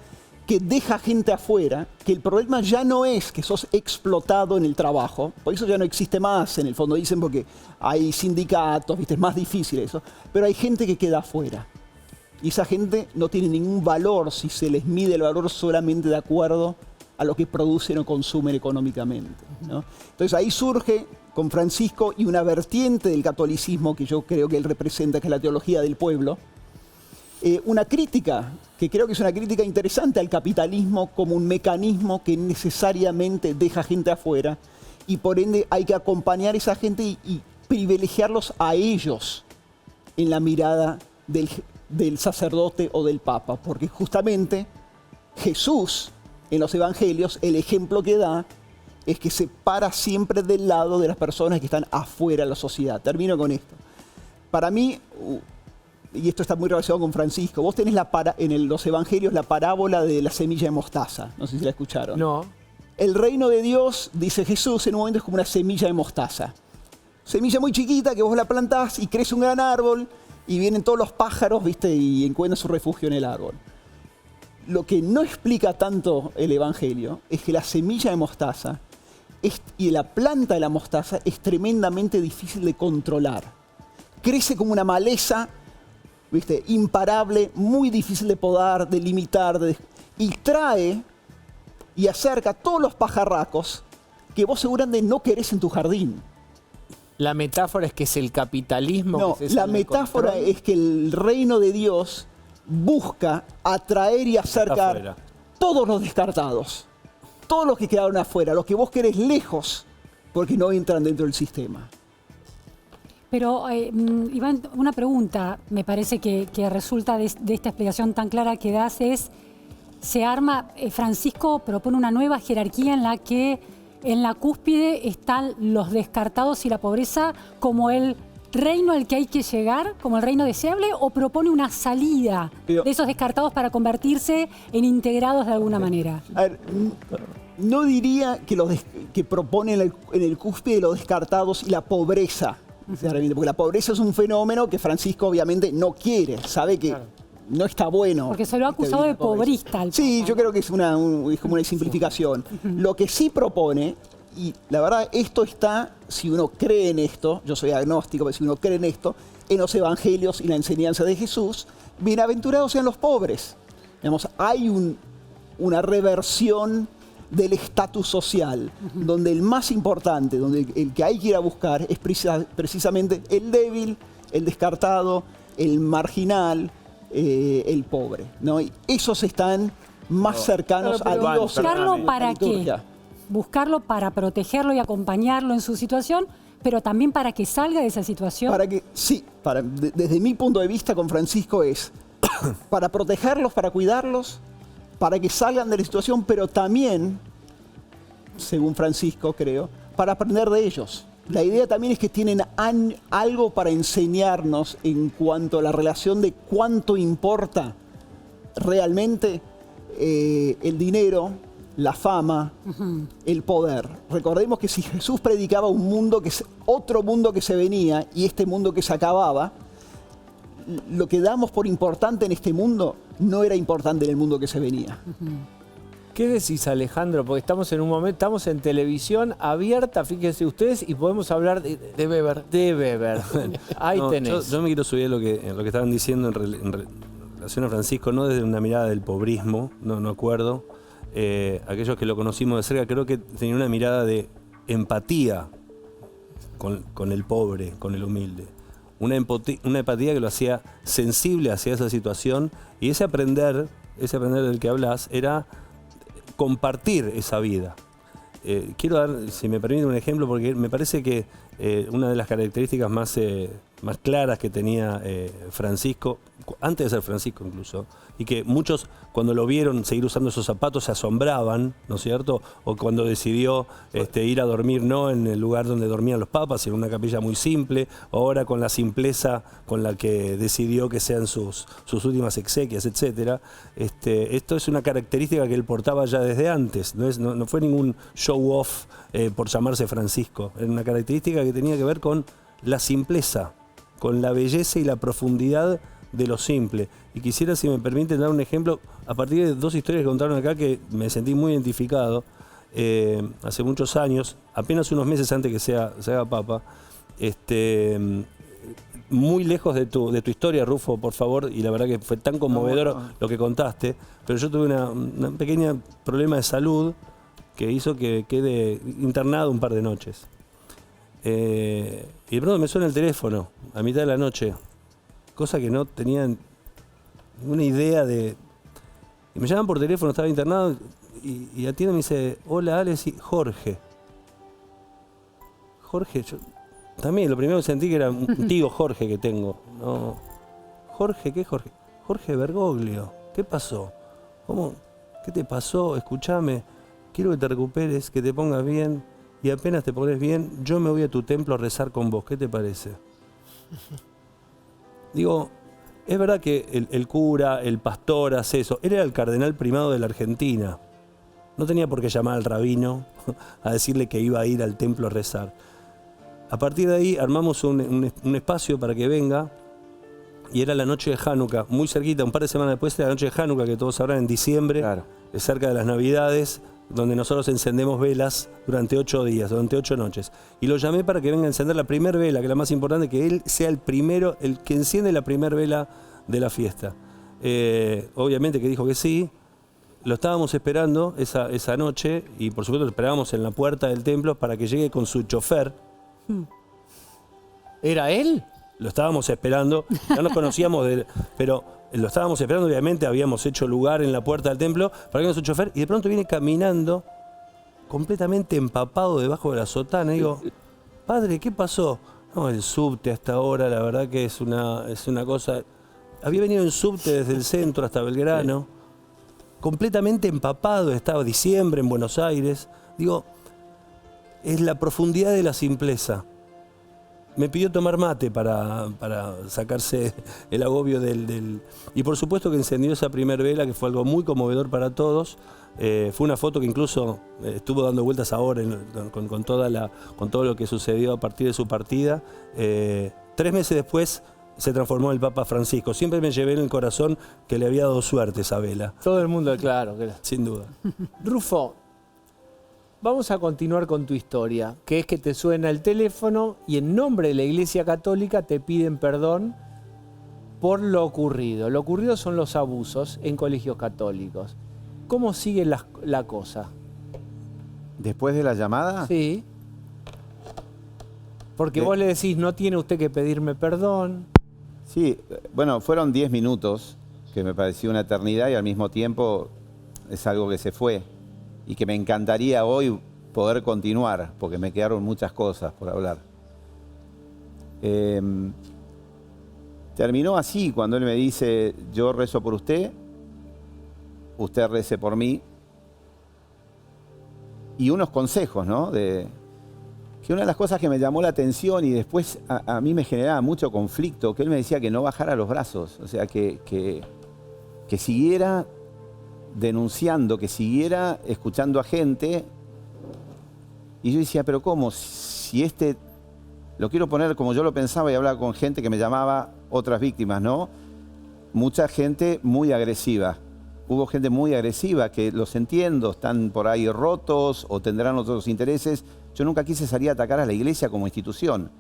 C: que deja gente afuera, que el problema ya no es que sos explotado en el trabajo, por eso ya no existe más, en el fondo dicen, porque hay sindicatos, ¿viste? Es más difícil eso, pero hay gente que queda afuera. Y esa gente no tiene ningún valor si se les mide el valor solamente de acuerdo a lo que producen o consumen económicamente, ¿no? Entonces ahí surge con Francisco y una vertiente del catolicismo que yo creo que él representa, que es la teología del pueblo, una crítica, que creo que es una crítica interesante al capitalismo como un mecanismo que necesariamente deja gente afuera y por ende hay que acompañar a esa gente y privilegiarlos a ellos en la mirada del sacerdote o del papa, porque justamente Jesús en los evangelios el ejemplo que da es que se para siempre del lado de las personas que están afuera de la sociedad. Termino con esto. Para mí, y esto está muy relacionado con Francisco, vos tenés en los evangelios la parábola de la semilla de mostaza. No sé si la escucharon.
A: No.
C: El reino de Dios, dice Jesús, en un momento es como una semilla de mostaza. Semilla muy chiquita que vos la plantás y crece un gran árbol y vienen todos los pájaros, ¿viste? Y encuentran su refugio en el árbol. Lo que no explica tanto el evangelio es que la semilla de mostaza y la planta de la mostaza es tremendamente difícil de controlar. Crece como una maleza, ¿viste?, imparable, muy difícil de podar, de limitar, y trae y acerca a todos los pajarracos que vos seguramente no querés en tu jardín.
A: La metáfora es que es el capitalismo.
C: No,
A: que es
C: la
A: el
C: metáfora
A: control.
C: es que el reino de Dios busca atraer y acercar
H: Afuera.
C: todos los descartados, todos los que quedaron afuera, los que vos querés lejos, porque no entran dentro del sistema.
G: Pero, Iván, una pregunta me parece que resulta de esta explicación tan clara que das es, se arma, Francisco propone una nueva jerarquía en la que en la cúspide están los descartados y la pobreza como el reino al que hay que llegar, como el reino deseable, o propone una salida de esos descartados para convertirse en integrados de alguna manera.
C: A ver, no diría que propone en el cúspide los descartados y la pobreza, porque la pobreza es un fenómeno que Francisco obviamente no quiere, sabe que no está bueno.
G: Porque se lo ha acusado de pobrista.
C: Sí, yo creo que es como una simplificación. Lo que sí propone, y la verdad esto está, si uno cree en esto, yo soy agnóstico, pero si uno cree en esto, en los evangelios y la enseñanza de Jesús, bienaventurados sean los pobres. Digamos, hay una reversión del estatus social, donde el más importante, donde el que hay que ir a buscar es precisamente el débil, el descartado, el marginal, el pobre, ¿no? Y esos están más cercanos a Dios.
G: ¿Buscarlo para qué? Buscarlo para protegerlo y acompañarlo en su situación, pero también para que salga de esa situación.
C: Desde mi punto de vista con Francisco es para protegerlos, para cuidarlos, para que salgan de la situación, pero también, según Francisco creo, para aprender de ellos. La idea también es que tienen algo para enseñarnos en cuanto a la relación de cuánto importa realmente el dinero, la fama, el poder. Recordemos que si Jesús predicaba un mundo otro mundo que se venía y este mundo que se acababa, lo que damos por importante en este mundo no era importante en el mundo que se venía.
A: ¿Qué decís, Alejandro? Porque estamos en un momento, estamos en televisión abierta, fíjense ustedes, y podemos hablar de Weber. De Weber. Ahí tenés.
H: Yo me quiero subir a lo que estaban diciendo en relación a Francisco, no desde una mirada del pobrismo, no acuerdo. Aquellos que lo conocimos de cerca, creo que tenía una mirada de empatía con el pobre, con el humilde. Una empatía que lo hacía sensible hacia esa situación, y ese aprender del que hablas era compartir esa vida. Quiero dar, si me permite, un ejemplo, porque me parece que una de las características más más claras que tenía Francisco, antes de ser Francisco incluso, y que muchos cuando lo vieron seguir usando esos zapatos se asombraban, ¿no es cierto? O cuando decidió ir a dormir no en el lugar donde dormían los papas, en una capilla muy simple, o ahora con la simpleza con la que decidió que sean sus últimas exequias, etc. Esto es una característica que él portaba ya desde antes, no fue ningún show off por llamarse Francisco, era una característica que tenía que ver con la simpleza, con la belleza y la profundidad de lo simple. Y quisiera, si me permiten, dar un ejemplo a partir de 2 historias que contaron acá que me sentí muy identificado. Hace muchos años, apenas unos meses antes que se haga papa, muy lejos de tu historia, Rufo, por favor, y la verdad que fue tan conmovedor lo que contaste, pero yo tuve una pequeña problema de salud que hizo que quede internado un par de noches. Y de pronto me suena el teléfono a mitad de la noche, cosa que no tenía ninguna idea de... Y me llaman por teléfono, estaba internado, y atiendo y me dice, hola Alex, y Jorge. Jorge, yo también lo primero que sentí que era un tío Jorge que tengo. No. Jorge, ¿qué Jorge? Jorge Bergoglio, ¿qué pasó? ¿Cómo? ¿Qué te pasó? Escúchame, quiero que te recuperes, que te pongas bien, y apenas te pones bien, yo me voy a tu templo a rezar con vos, ¿qué te parece? Digo, es verdad que el cura, el pastor hace eso. Él era el cardenal primado de la Argentina. No tenía por qué llamar al rabino a decirle que iba a ir al templo a rezar. A partir de ahí armamos un espacio para que venga, y era la noche de Hanukkah, muy cerquita, un par de semanas después de la noche de Hanukkah, que todos sabrán, en diciembre,
I: Claro.
H: cerca de las Navidades, donde nosotros encendemos velas durante 8 días, durante 8 noches. Y lo llamé para que venga a encender la primera vela, que es la más importante, que él sea el primero, el que enciende la primera vela de la fiesta. Obviamente que dijo que sí. Lo estábamos esperando esa noche, y por supuesto lo esperábamos en la puerta del templo para que llegue con su chofer.
A: ¿Era él?
H: Lo estábamos esperando, ya nos conocíamos, pero lo estábamos esperando, obviamente habíamos hecho lugar en la puerta del templo para que venga su chofer, y de pronto viene caminando completamente empapado debajo de la sotana. Y digo, padre, ¿qué pasó? No, el subte hasta ahora, la verdad que es una cosa... Había venido en subte desde el centro hasta Belgrano, completamente empapado, estaba diciembre en Buenos Aires. Digo, es la profundidad de la simpleza. Me pidió tomar mate para sacarse el agobio del... Y por supuesto que encendió esa primer vela, que fue algo muy conmovedor para todos. Fue una foto que incluso estuvo dando vueltas ahora con todo lo que sucedió a partir de su partida. 3 meses después se transformó en el Papa Francisco. Siempre me llevé en el corazón que le había dado suerte esa vela.
A: Todo el mundo, claro.
H: Sin duda.
A: Rufo, vamos a continuar con tu historia, que es que te suena el teléfono y en nombre de la Iglesia Católica te piden perdón por lo ocurrido. Lo ocurrido son los abusos en colegios católicos. ¿Cómo sigue la cosa?
F: Después de la llamada,
A: Sí. Porque vos le decís, no tiene usted que pedirme perdón.
F: sí, bueno, fueron 10 minutos, que me pareció una eternidad, y al mismo tiempo es algo que se fue y que me encantaría hoy poder continuar, porque me quedaron muchas cosas por hablar. Terminó así, cuando él me dice, yo rezo por usted, usted rece por mí, y unos consejos, ¿no? Que una de las cosas que me llamó la atención y después a mí me generaba mucho conflicto, que él me decía que no bajara los brazos, o sea, que siguiera denunciando, que siguiera escuchando a gente. Y yo decía, pero ¿cómo? Si lo quiero poner como yo lo pensaba, y hablaba con gente que me llamaba, otras víctimas, ¿no? Mucha gente muy agresiva. Hubo gente muy agresiva, que los entiendo, están por ahí rotos o tendrán otros intereses. Yo nunca quise salir a atacar a la iglesia como institución,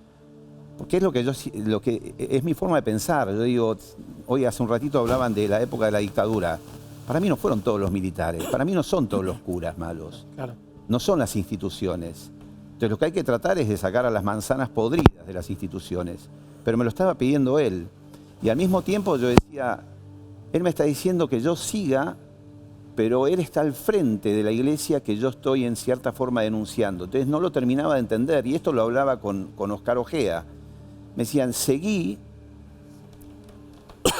F: porque es lo que es mi forma de pensar. Yo digo, hoy hace un ratito hablaban de la época de la dictadura. Para mí no fueron todos los militares, para mí no son todos los curas malos,
D: Claro.
F: no son las instituciones. Entonces lo que hay que tratar es de sacar a las manzanas podridas de las instituciones, pero me lo estaba pidiendo él. Y al mismo tiempo yo decía, él me está diciendo que yo siga, pero él está al frente de la iglesia que yo estoy en cierta forma denunciando. Entonces no lo terminaba de entender, y esto lo hablaba con Oscar Ojea. me decían, seguí,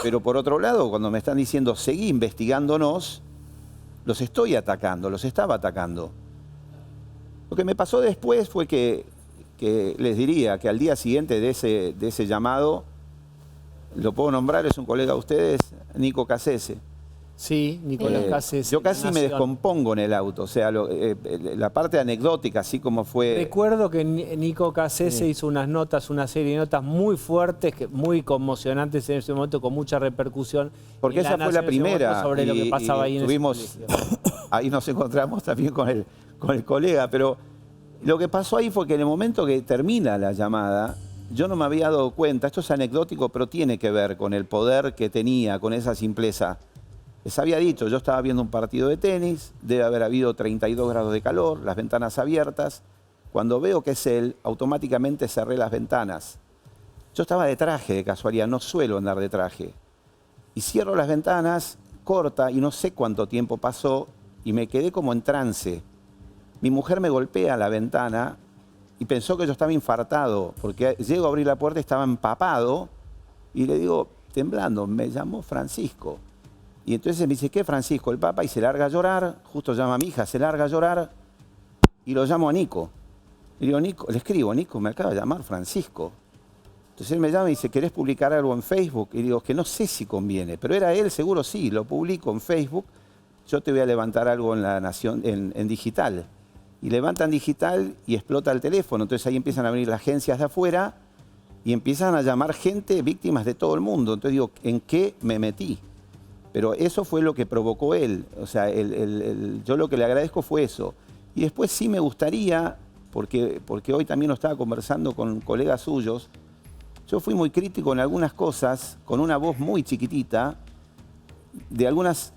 F: pero por otro lado, cuando me están diciendo, seguí investigándonos, los estoy atacando, los estaba atacando. Lo que me pasó después fue que les diría que al día siguiente de ese llamado, lo puedo nombrar, es un colega de ustedes, Nico Cassese.
A: Sí, Nicolás Cassese.
F: Yo casi me
A: Nación.
F: descompongo en el auto, o sea, la parte anecdótica, así como fue...
A: Recuerdo que Nico Cassese hizo unas notas, una serie de notas muy fuertes, muy conmocionantes en ese momento, con mucha repercusión.
F: Porque
A: en
F: esa fue la
A: Nación en ese momento
F: primera.
A: sobre lo que pasaba ahí en
F: tuvimos,
A: ese colegio.
F: ahí nos encontramos también con el colega, pero lo que pasó ahí fue que en el momento que termina la llamada, yo no me había dado cuenta, esto es anecdótico, pero tiene que ver con el poder que tenía, con esa simpleza. Les había dicho, yo estaba viendo un partido de tenis, debe haber habido 32 grados de calor, las ventanas abiertas. Cuando veo que es él, automáticamente cerré las ventanas. Yo estaba de traje, de casualidad, no suelo andar de traje. Y cierro las ventanas, corta, y no sé cuánto tiempo pasó, y me quedé como en trance. Mi mujer me golpea la ventana y pensó que yo estaba infartado, porque llego a abrir la puerta y estaba empapado, y le digo, temblando, me llamó Francisco. Y entonces me dice, ¿qué Francisco? El Papa, y se larga a llorar, justo llama a mi hija, se larga a llorar, y lo llamo a Nico. Y digo, Nico, le escribo, Nico, me acaba de llamar Francisco. Entonces él me llama y dice, ¿querés publicar algo en Facebook? Y digo, que no sé si conviene, pero era él, seguro sí, lo publico en Facebook, yo te voy a levantar algo en La Nación, en digital. Y levantan digital y explota el teléfono, entonces ahí empiezan a venir las agencias de afuera y empiezan a llamar gente, víctimas de todo el mundo. Entonces digo, ¿en qué me metí? Pero eso fue lo que provocó él. O sea, yo lo que le agradezco fue eso. Y después sí me gustaría, porque hoy también lo estaba conversando con colegas suyos, yo fui muy crítico en algunas cosas, con una voz muy chiquitita, de algunas,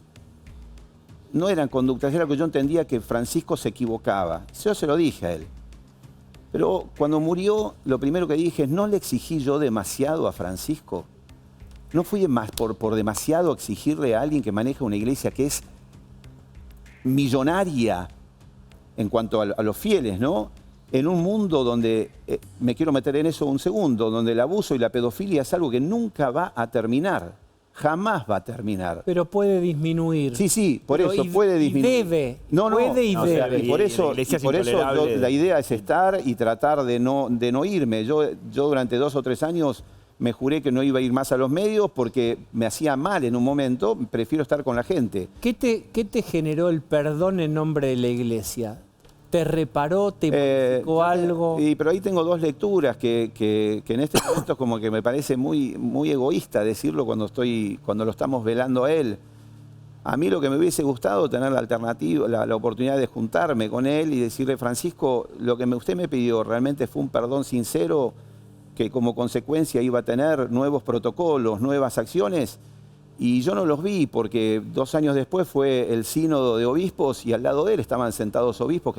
F: no eran conductas, era que yo entendía que Francisco se equivocaba. Yo se lo dije a él. Pero cuando murió, lo primero que dije es, ¿no le exigí yo demasiado a Francisco? ¿No fui más por demasiado exigirle a alguien que maneja una iglesia que es millonaria en cuanto a los fieles, ¿no? En un mundo donde, me quiero meter en eso un segundo, donde el abuso y la pedofilia es algo que nunca va a terminar, jamás va a terminar.
A: Pero puede disminuir.
F: Sí, por
A: Pero
F: eso puede disminuir.
A: Y debe.
F: No,
A: puede y
F: o sea,
A: debe.
F: y por eso la idea es estar y tratar de no irme. Yo durante 2 o 3 años me juré que no iba a ir más a los medios porque me hacía mal en un momento, prefiero estar con la gente.
A: ¿Qué te generó el perdón en nombre de la iglesia? ¿Te reparó? ¿Te modificó algo?
F: Pero ahí tengo 2 lecturas que en este momento como que me parece muy, muy egoísta decirlo cuando lo estamos velando a él. A mí lo que me hubiese gustado tener la alternativa, la oportunidad de juntarme con él y decirle, Francisco, lo que usted me pidió realmente fue un perdón sincero, que como consecuencia iba a tener nuevos protocolos, nuevas acciones, y yo no los vi porque 2 años después fue el sínodo de obispos y al lado de él estaban sentados obispos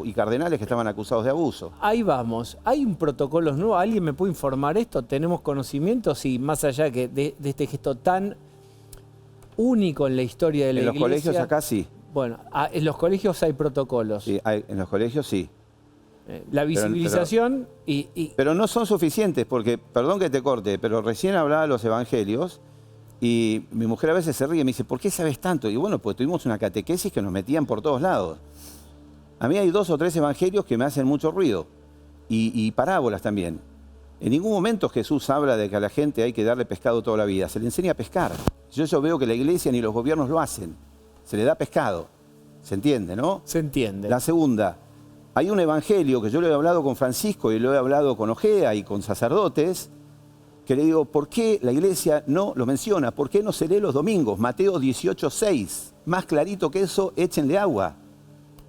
F: y cardenales que estaban acusados de abuso.
A: Ahí vamos. ¿Hay un protocolo nuevo? ¿Alguien me puede informar esto? ¿Tenemos conocimientos? Sí, más allá que de este gesto tan único en la historia de la iglesia.
F: En los colegios acá sí.
A: Bueno, en los colegios hay protocolos.
F: Sí, en los colegios sí.
A: La visibilización
F: Pero no son suficientes porque, perdón que te corte, pero recién hablaba de los evangelios y mi mujer a veces se ríe y me dice, ¿por qué sabes tanto? Y bueno, pues tuvimos una catequesis que nos metían por todos lados. A mí hay 2 o 3 evangelios que me hacen mucho ruido y parábolas también. En ningún momento Jesús habla de que a la gente hay que darle pescado toda la vida, se le enseña a pescar. Yo veo que la iglesia ni los gobiernos lo hacen, se le da pescado, ¿se entiende, no?
A: Se entiende.
F: La segunda, hay un evangelio que yo lo he hablado con Francisco y lo he hablado con Ojea y con sacerdotes, que le digo, ¿por qué la iglesia no lo menciona? ¿Por qué no se lee los domingos? Mateo 18:6, más clarito que eso, échenle agua.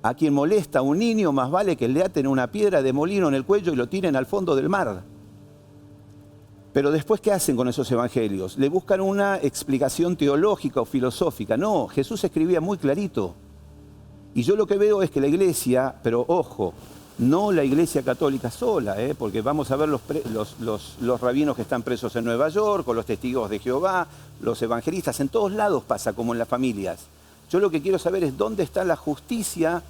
F: A quien molesta a un niño, más vale que le aten una piedra de molino en el cuello y lo tiren al fondo del mar. Pero después, ¿qué hacen con esos evangelios? Le buscan una explicación teológica o filosófica. No, Jesús escribía muy clarito. Y yo lo que veo es que la iglesia, pero ojo, no la iglesia católica sola, porque vamos a ver los rabinos que están presos en Nueva York, o los testigos de Jehová, los evangelistas, en todos lados pasa como en las familias. Yo lo que quiero saber es dónde está la justicia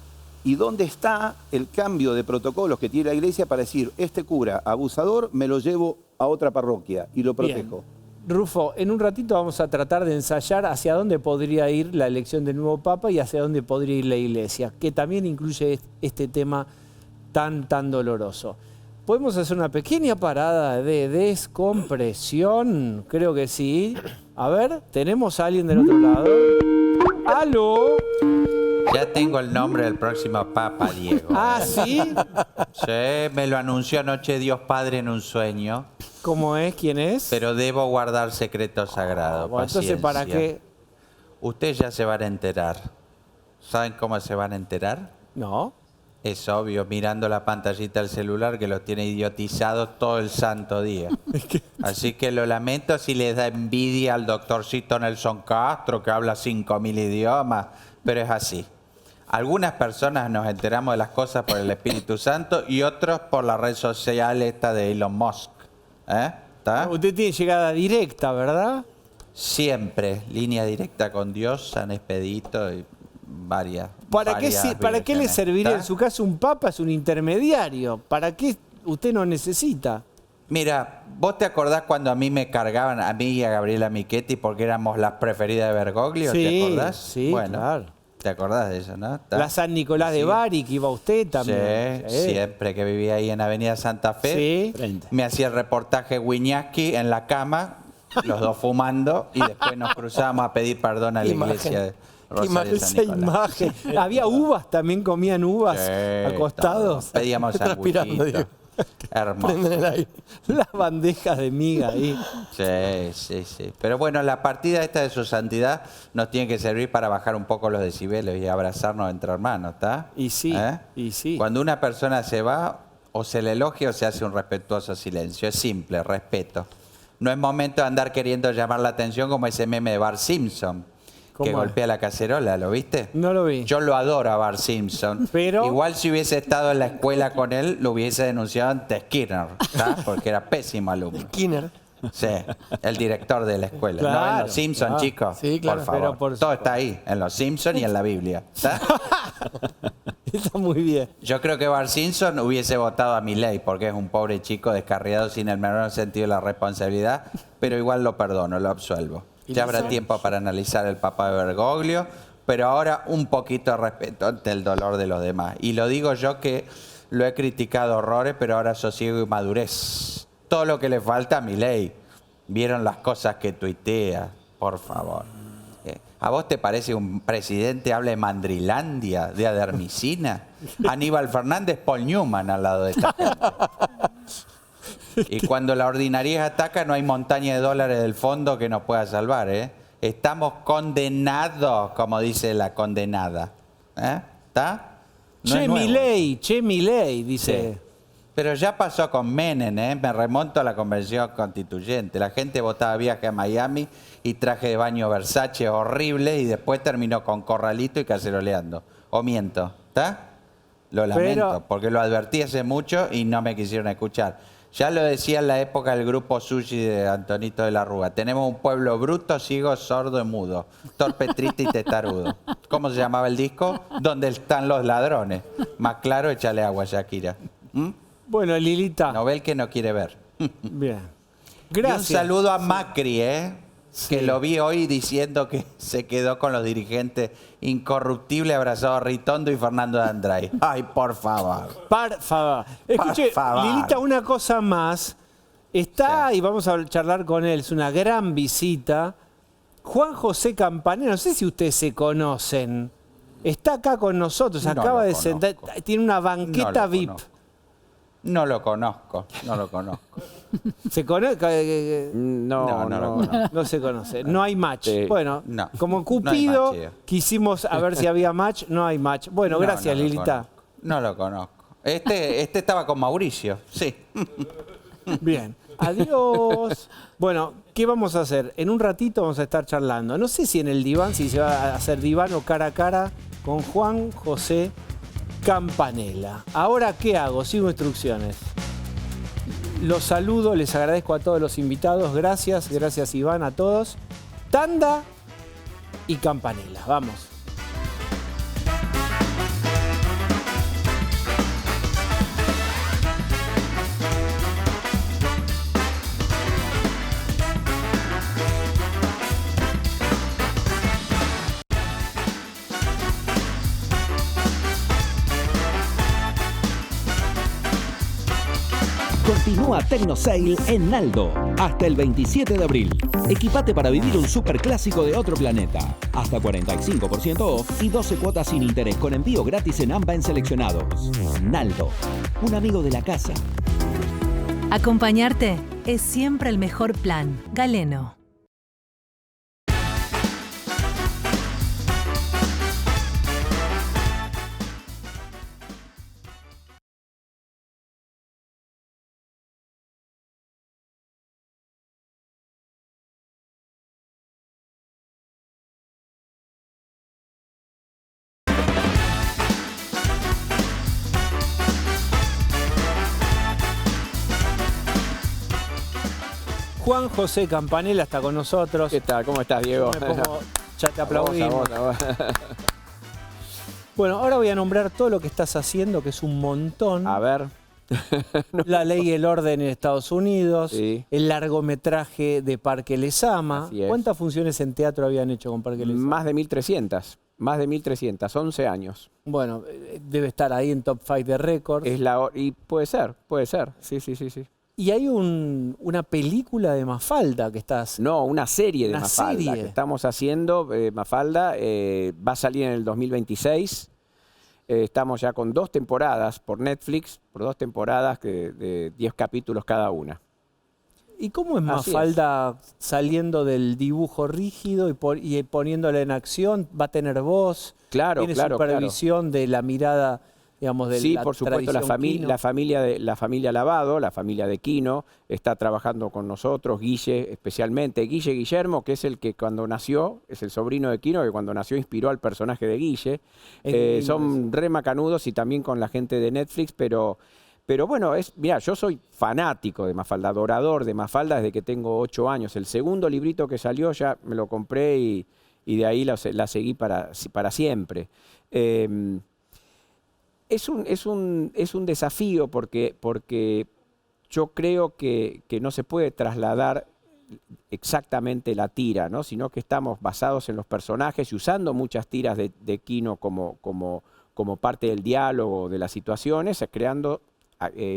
F: ¿Y dónde está el cambio de protocolos que tiene la iglesia para decir, este cura abusador me lo llevo a otra parroquia y lo protejo?
A: Bien. Rufo, en un ratito vamos a tratar de ensayar hacia dónde podría ir la elección del nuevo Papa y hacia dónde podría ir la Iglesia, que también incluye este tema tan doloroso. ¿Podemos hacer una pequeña parada de descompresión? Creo que sí. A ver, ¿tenemos a alguien del otro lado? ¡Aló!
K: Ya tengo el nombre del próximo Papa, Diego.
A: ¿Ah, sí?
K: Sí, me lo anunció anoche Dios Padre en un sueño.
A: ¿Cómo es? ¿Quién es?
K: Pero debo guardar secreto sagrado.
A: Bueno, entonces, ¿para qué?
K: Ustedes ya se van a enterar. ¿Saben cómo se van a enterar?
A: No.
K: Es obvio, mirando la pantallita del celular que los tiene idiotizados todo el santo día. Así que lo lamento si les da envidia al doctorcito Nelson Castro, que habla 5.000 idiomas, pero es así. Algunas personas nos enteramos de las cosas por el Espíritu Santo y otros por la red social esta de Elon Musk. ¿Está?
A: Usted tiene llegada directa, ¿verdad?
K: Siempre, línea directa con Dios, San Expedito y varias.
A: ¿Para qué le serviría en su caso un papa? Es un intermediario. ¿Para qué usted no necesita?
K: Mira, ¿vos te acordás cuando a mí me cargaban, a mí y a Gabriela Michetti, porque éramos las preferidas de Bergoglio?
A: Sí,
K: ¿te acordás?
A: Sí,
K: bueno,
A: claro.
K: ¿Te acordás de eso, no? ¿Está?
A: La San Nicolás de Bari, que iba usted también.
K: Sí, siempre que vivía ahí en Avenida Santa Fe, me hacía el reportaje Wiñaski en la cama, los dos fumando, y después nos cruzábamos a pedir perdón a la iglesia de Rosario San Nicolás.
A: Imagen. Había uvas, también comían uvas acostados.
K: Pedíamos sanguchitos. Hermoso.
A: Las bandejas de miga ahí.
K: Sí. Pero bueno, la partida esta de su santidad nos tiene que servir para bajar un poco los decibeles y abrazarnos entre hermanos, ¿está?
A: Y sí, y sí.
K: Cuando una persona se va, o se le elogia o se hace un respetuoso silencio. Es simple, respeto. No es momento de andar queriendo llamar la atención como ese meme de Bart Simpson, que golpea la cacerola, ¿lo viste?
A: No lo vi.
K: Yo lo adoro a Bart Simpson.
A: Pero
K: igual si hubiese estado en la escuela con él, lo hubiese denunciado ante Skinner, ¿tá? Porque era pésimo alumno.
D: Skinner.
K: Sí, el director de la escuela.
A: Claro,
K: no en Los Simpsons, chicos.
D: Sí, claro.
K: Por favor.
A: Pero
K: todo está ahí, en Los Simpsons y en la Biblia. ¿Tá?
A: Está muy bien.
K: Yo creo que Bart Simpson hubiese votado a Milei porque es un pobre chico descarriado sin el menor sentido de la responsabilidad, pero igual lo perdono, lo absuelvo. Ya habrá tiempo para analizar el Papa de Bergoglio, pero ahora un poquito de respeto ante el dolor de los demás. Y lo digo yo que lo he criticado horrores, pero ahora sosiego y madurez. Todo lo que le falta a Milei. ¿Vieron las cosas que tuitea? Por favor. ¿A vos te parece un presidente hable de Mandrilandia, de Adermicina? Aníbal Fernández, Paul Newman al lado de esta gente. Y cuando la ordinariedad ataca, no hay montaña de dólares del fondo que nos pueda salvar, ¿eh? Estamos condenados, como dice la condenada. ¿Está? No
A: Che Milei, dice.
K: Sí. Pero ya pasó con Menem, ¿eh? Me remonto a la convención constituyente. La gente votaba viaje a Miami y traje de baño Versace horrible y después terminó con corralito y caceroleando. ¿O miento? ¿Está? Lo lamento, porque lo advertí hace mucho y no me quisieron escuchar. Ya lo decía en la época del grupo Sushi de Antonito de la Rúa. Tenemos un pueblo bruto, ciego, sordo y mudo. Torpe, triste y testarudo. ¿Cómo se llamaba el disco? ¿Dónde están los ladrones? Más claro, échale agua, Shakira.
A: Bueno, Lilita.
K: Novel que no quiere ver.
A: Bien.
K: Gracias. Y un saludo a Macri, que lo vi hoy diciendo que se quedó con los dirigentes incorruptibles abrazados a Ritondo y Fernando de Andrái. Ay, por favor.
A: Por favor. Escuche, Lilita, una cosa más. Está, y vamos a charlar con él, es una gran visita. Juan José Campanella, no sé si ustedes se conocen. Está acá con nosotros,
K: No
A: acaba
K: lo
A: de sentar, tiene una banqueta VIP.
K: No lo conozco, no lo conozco.
A: ¿Se conoce?
K: No lo conozco.
A: No se conoce. No hay match. Bueno,
K: No.
A: como
K: No
A: Cupido,
K: hay match,
A: quisimos a ver si había match. No hay match. Bueno, gracias,
K: no lo
A: Lilita.
K: conozco. No lo conozco. Este estaba con Mauricio, sí.
A: Bien. Adiós. Bueno, ¿qué vamos a hacer? En un ratito vamos a estar charlando. No sé si en el diván, si se va a hacer diván o cara a cara con Juan José Campanella. Ahora, ¿qué hago? Sigo instrucciones. Los saludo, les agradezco a todos los invitados. Gracias Iván, a todos. Tanda y Campanella. Vamos.
L: Continúa TecnoSale en Naldo hasta el 27 de abril. Equipate para vivir un superclásico de otro planeta. Hasta 45% off y 12 cuotas sin interés con envío gratis en AMBA en seleccionados. Naldo, un amigo de la casa.
M: Acompañarte es siempre el mejor plan. Galeno.
A: Juan José Campanella está con nosotros.
I: ¿Qué tal? ¿Cómo estás, Diego?
A: Ya te aplaudimos.
I: A vos.
A: Bueno, ahora voy a nombrar todo lo que estás haciendo, que es un montón.
I: A ver.
A: La Ley y el Orden en Estados Unidos,
I: Sí.
A: el largometraje de Parque Lezama.
I: Así es.
A: ¿Cuántas funciones en teatro habían hecho con Parque Lezama?
I: Más de 1.300. Más de 1.300. 11 años.
A: Bueno, debe estar ahí en Top 5 de récords.
I: Y puede ser. Sí.
A: Y hay una película de Mafalda que estás...
I: No, una serie de
A: Una
I: Mafalda
A: serie.
I: que estamos haciendo. Mafalda va a salir en el 2026. Estamos ya con 2 temporadas por Netflix, por 2 temporadas de 10 capítulos cada una.
A: ¿Y cómo es
I: Así
A: Mafalda saliendo del dibujo rígido y poniéndola en acción? ¿Va a tener voz?
I: Claro,
A: ¿Tiene
I: claro,
A: supervisión de la mirada, digamos, de
I: Sí,
A: la
I: por supuesto, la
A: tradición Kino?
I: familia Lavado, la familia de Kino, está trabajando con nosotros, Guille especialmente. Guillermo, que es el que cuando nació, es el sobrino de Kino, que cuando nació inspiró al personaje de Guille. Son re macanudos y también con la gente de Netflix, pero bueno, mirá, yo soy fanático de Mafalda, adorador de Mafalda desde que tengo 8 años. El segundo librito que salió ya me lo compré y de ahí la seguí para siempre. Es un desafío porque yo creo que no se puede trasladar exactamente la tira, ¿no? Sino que estamos basados en los personajes y usando muchas tiras de Kino como parte del diálogo, de las situaciones, creando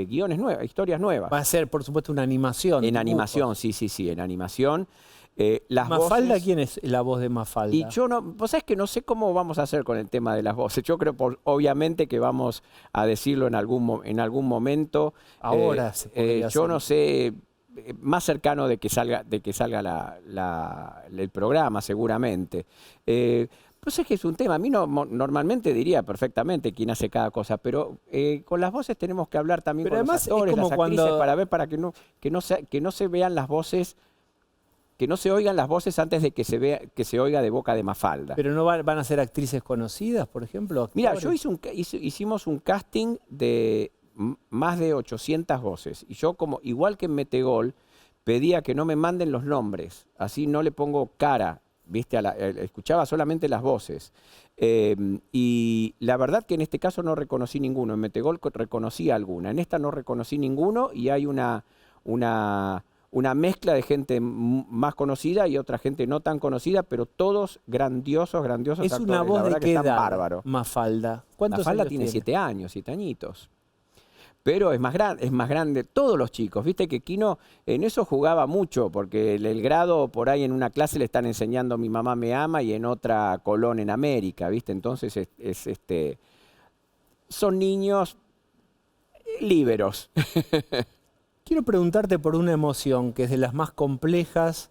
I: guiones nuevos, historias nuevas.
A: Va a ser, por supuesto, una animación.
I: En
A: dibujos.
I: animación, sí, en animación. Las
A: ¿Mafalda?
I: voces,
A: ¿Quién es la voz de Mafalda?
I: y yo no, vos sabés que no sé cómo vamos a hacer con el tema de las voces. Yo creo, obviamente, que vamos a decirlo en algún momento.
A: Ahora se podría
I: yo
A: hacer.
I: no sé, más cercano de que salga el programa, seguramente. Pues es que es un tema. A mí normalmente diría perfectamente quién hace cada cosa, pero con las voces tenemos que hablar también
A: Pero
I: con los
A: además es
I: actores,
A: como
I: las actrices,
A: cuando-
I: para que no se vean las voces. Que no se oigan las voces antes de que se oiga de boca de Mafalda.
A: ¿Pero no van a ser actrices conocidas, por ejemplo?
I: Mira,
A: actores?
I: hicimos un casting de más de 800 voces. Y yo, igual que en Metegol, pedía que no me manden los nombres. Así no le pongo cara. ¿Viste? Escuchaba solamente las voces. Y la verdad que en este caso no reconocí ninguno. En Metegol reconocí alguna. En esta no reconocí ninguno y hay una mezcla de gente más conocida y otra gente no tan conocida, pero todos grandiosos
A: ¿Es
I: actores.
A: una
I: La
A: voz de
I: verdad que
A: qué
I: están
A: edad,
I: bárbaros.
A: Mafalda? ¿Cuántos
I: Mafalda
A: años
I: tiene 7 años, 7 añitos. Pero es más grande. Todos los chicos, viste que Kino en eso jugaba mucho, porque el grado por ahí en una clase le están enseñando Mi mamá me ama y en otra Colón en América, viste. Entonces son niños líberos.
A: Quiero preguntarte por una emoción que es de las más complejas,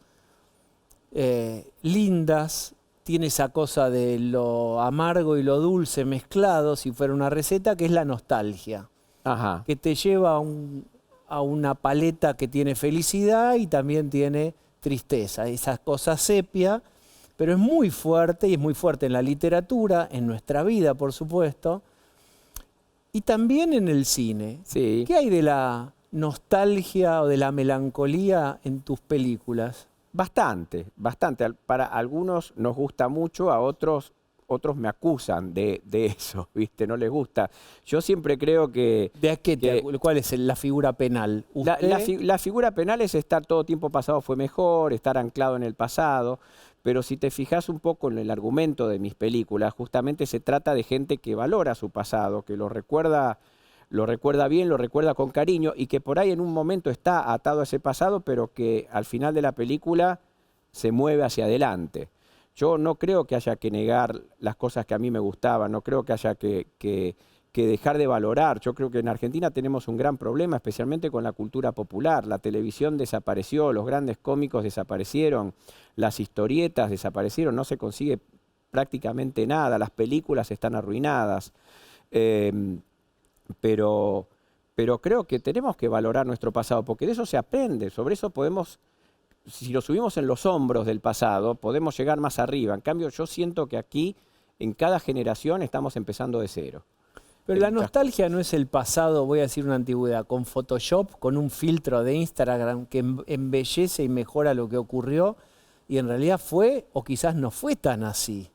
A: lindas, tiene esa cosa de lo amargo y lo dulce mezclado, si fuera una receta, que es la nostalgia.
I: Ajá.
A: Que te lleva a una paleta que tiene felicidad y también tiene tristeza, esa cosa sepia, pero es muy fuerte y es muy fuerte en la literatura, en nuestra vida, por supuesto, y también en el cine.
I: Sí.
A: ¿Qué hay de la nostalgia o de la melancolía en tus películas?
I: Bastante. Para algunos nos gusta mucho, a otros me acusan de eso, ¿viste? No les gusta. Yo siempre creo que...
A: ¿Cuál es la figura penal?
I: La figura penal es estar todo tiempo pasado fue mejor, estar anclado en el pasado, pero si te fijas un poco en el argumento de mis películas, justamente se trata de gente que valora su pasado, que lo recuerda
N: lo recuerda bien, lo recuerda con cariño y que por ahí en un momento está atado a ese pasado, pero que al final de la película se mueve hacia adelante. Yo no creo que haya que negar las cosas que a mí me gustaban, no creo que haya que dejar de valorar. Yo creo que en Argentina tenemos un gran problema, especialmente con la cultura popular. La televisión desapareció, los grandes cómicos desaparecieron, las historietas desaparecieron, no se consigue prácticamente nada, las películas están arruinadas. Pero creo que tenemos que valorar nuestro pasado, porque de eso se aprende, sobre eso podemos, si lo subimos en los hombros del pasado, podemos llegar más arriba. En cambio, yo siento que aquí, en cada generación, estamos empezando de cero.
A: Pero la nostalgia no es el pasado, voy a decir una antigüedad, con Photoshop, con un filtro de Instagram que embellece y mejora lo que ocurrió, y en realidad fue, o quizás no fue tan así.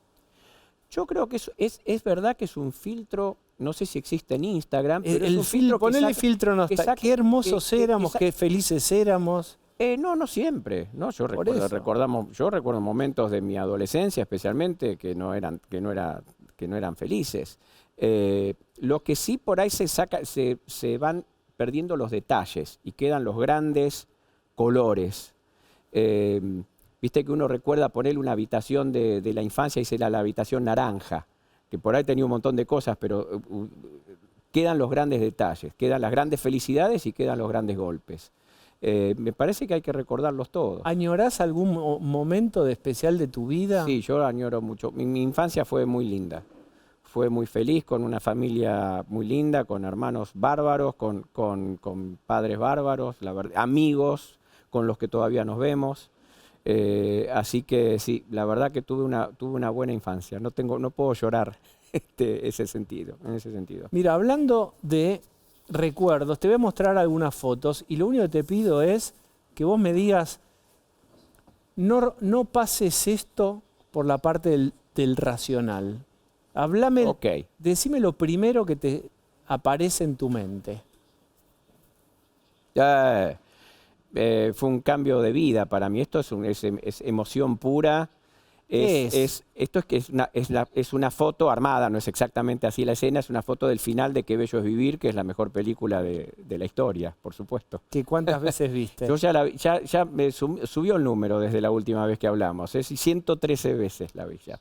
N: Yo creo que es verdad que es un filtro, no sé si existe en Instagram, pero es un
A: filtro, ponele filtro nostalgia. Qué hermosos éramos, qué felices éramos.
N: No siempre. ¿No? Yo recuerdo momentos de mi adolescencia, especialmente, que no eran felices. Lo que sí por ahí se van perdiendo los detalles y quedan los grandes colores. Viste que uno recuerda ponerle una habitación de la infancia y será la habitación naranja, que por ahí tenía un montón de cosas, pero quedan los grandes detalles, quedan las grandes felicidades y quedan los grandes golpes. Me parece que hay que recordarlos todos.
A: ¿Añorás algún momento especial de tu vida?
N: Sí, yo añoro mucho. Mi infancia fue muy linda. Fue muy feliz, con una familia muy linda, con hermanos bárbaros, con padres bárbaros, amigos con los que todavía nos vemos. Así que sí, la verdad que tuve una buena infancia. No puedo llorar en ese sentido.
A: Mira, hablando de recuerdos, te voy a mostrar algunas fotos y lo único que te pido es que vos me digas, no pases esto por la parte del racional. Hablame, decime lo primero que te aparece en tu mente.
N: Fue un cambio de vida para mí. Esto es emoción pura. Esto es una foto armada, no es exactamente así la escena, es una foto del final de Qué bello es vivir, que es la mejor película de la historia, por supuesto.
A: ¿Cuántas veces viste?
N: Yo ya me subió el número desde la última vez que hablamos. 113 veces la vi ya.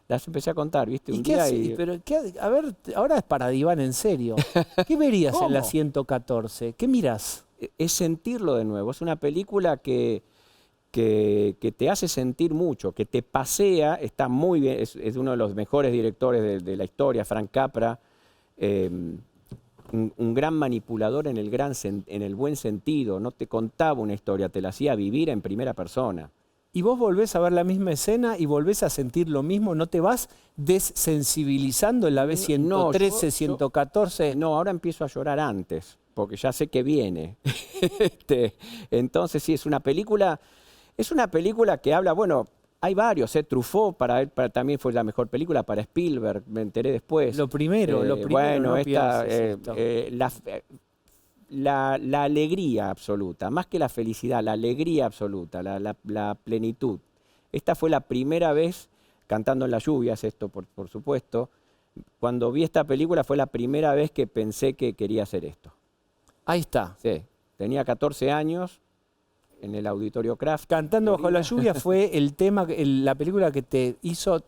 N: Las empecé a contar, ¿viste?
A: ¿Y qué haces? A ver, ahora es para Diván en serio. ¿Qué verías en la 114? ¿Qué mirás?
N: Es sentirlo de nuevo. Es una película que te hace sentir mucho, que te pasea, está muy bien, es uno de los mejores directores de la historia, Frank Capra, un gran manipulador en el buen sentido. No te contaba una historia, te la hacía vivir en primera persona.
A: Y vos volvés a ver la misma escena y volvés a sentir lo mismo, ¿no te vas desensibilizando en la vez 113, 114?
N: No, ahora empiezo a llorar antes, porque ya sé que viene. Entonces sí, es una película que habla, bueno, hay varios, Truffaut también fue la mejor película para Spielberg, me enteré después.
A: Lo primero.
N: Bueno,
A: no
N: la alegría absoluta, más que la felicidad, la alegría absoluta, la plenitud. Esta fue la primera vez, cantando en las lluvias, esto por supuesto, cuando vi esta película fue la primera vez que pensé que quería hacer esto.
A: Ahí está.
N: Sí, tenía 14 años, en el Auditorio Kraft.
A: Cantando bajo la lluvia fue el tema, la película que te hizo,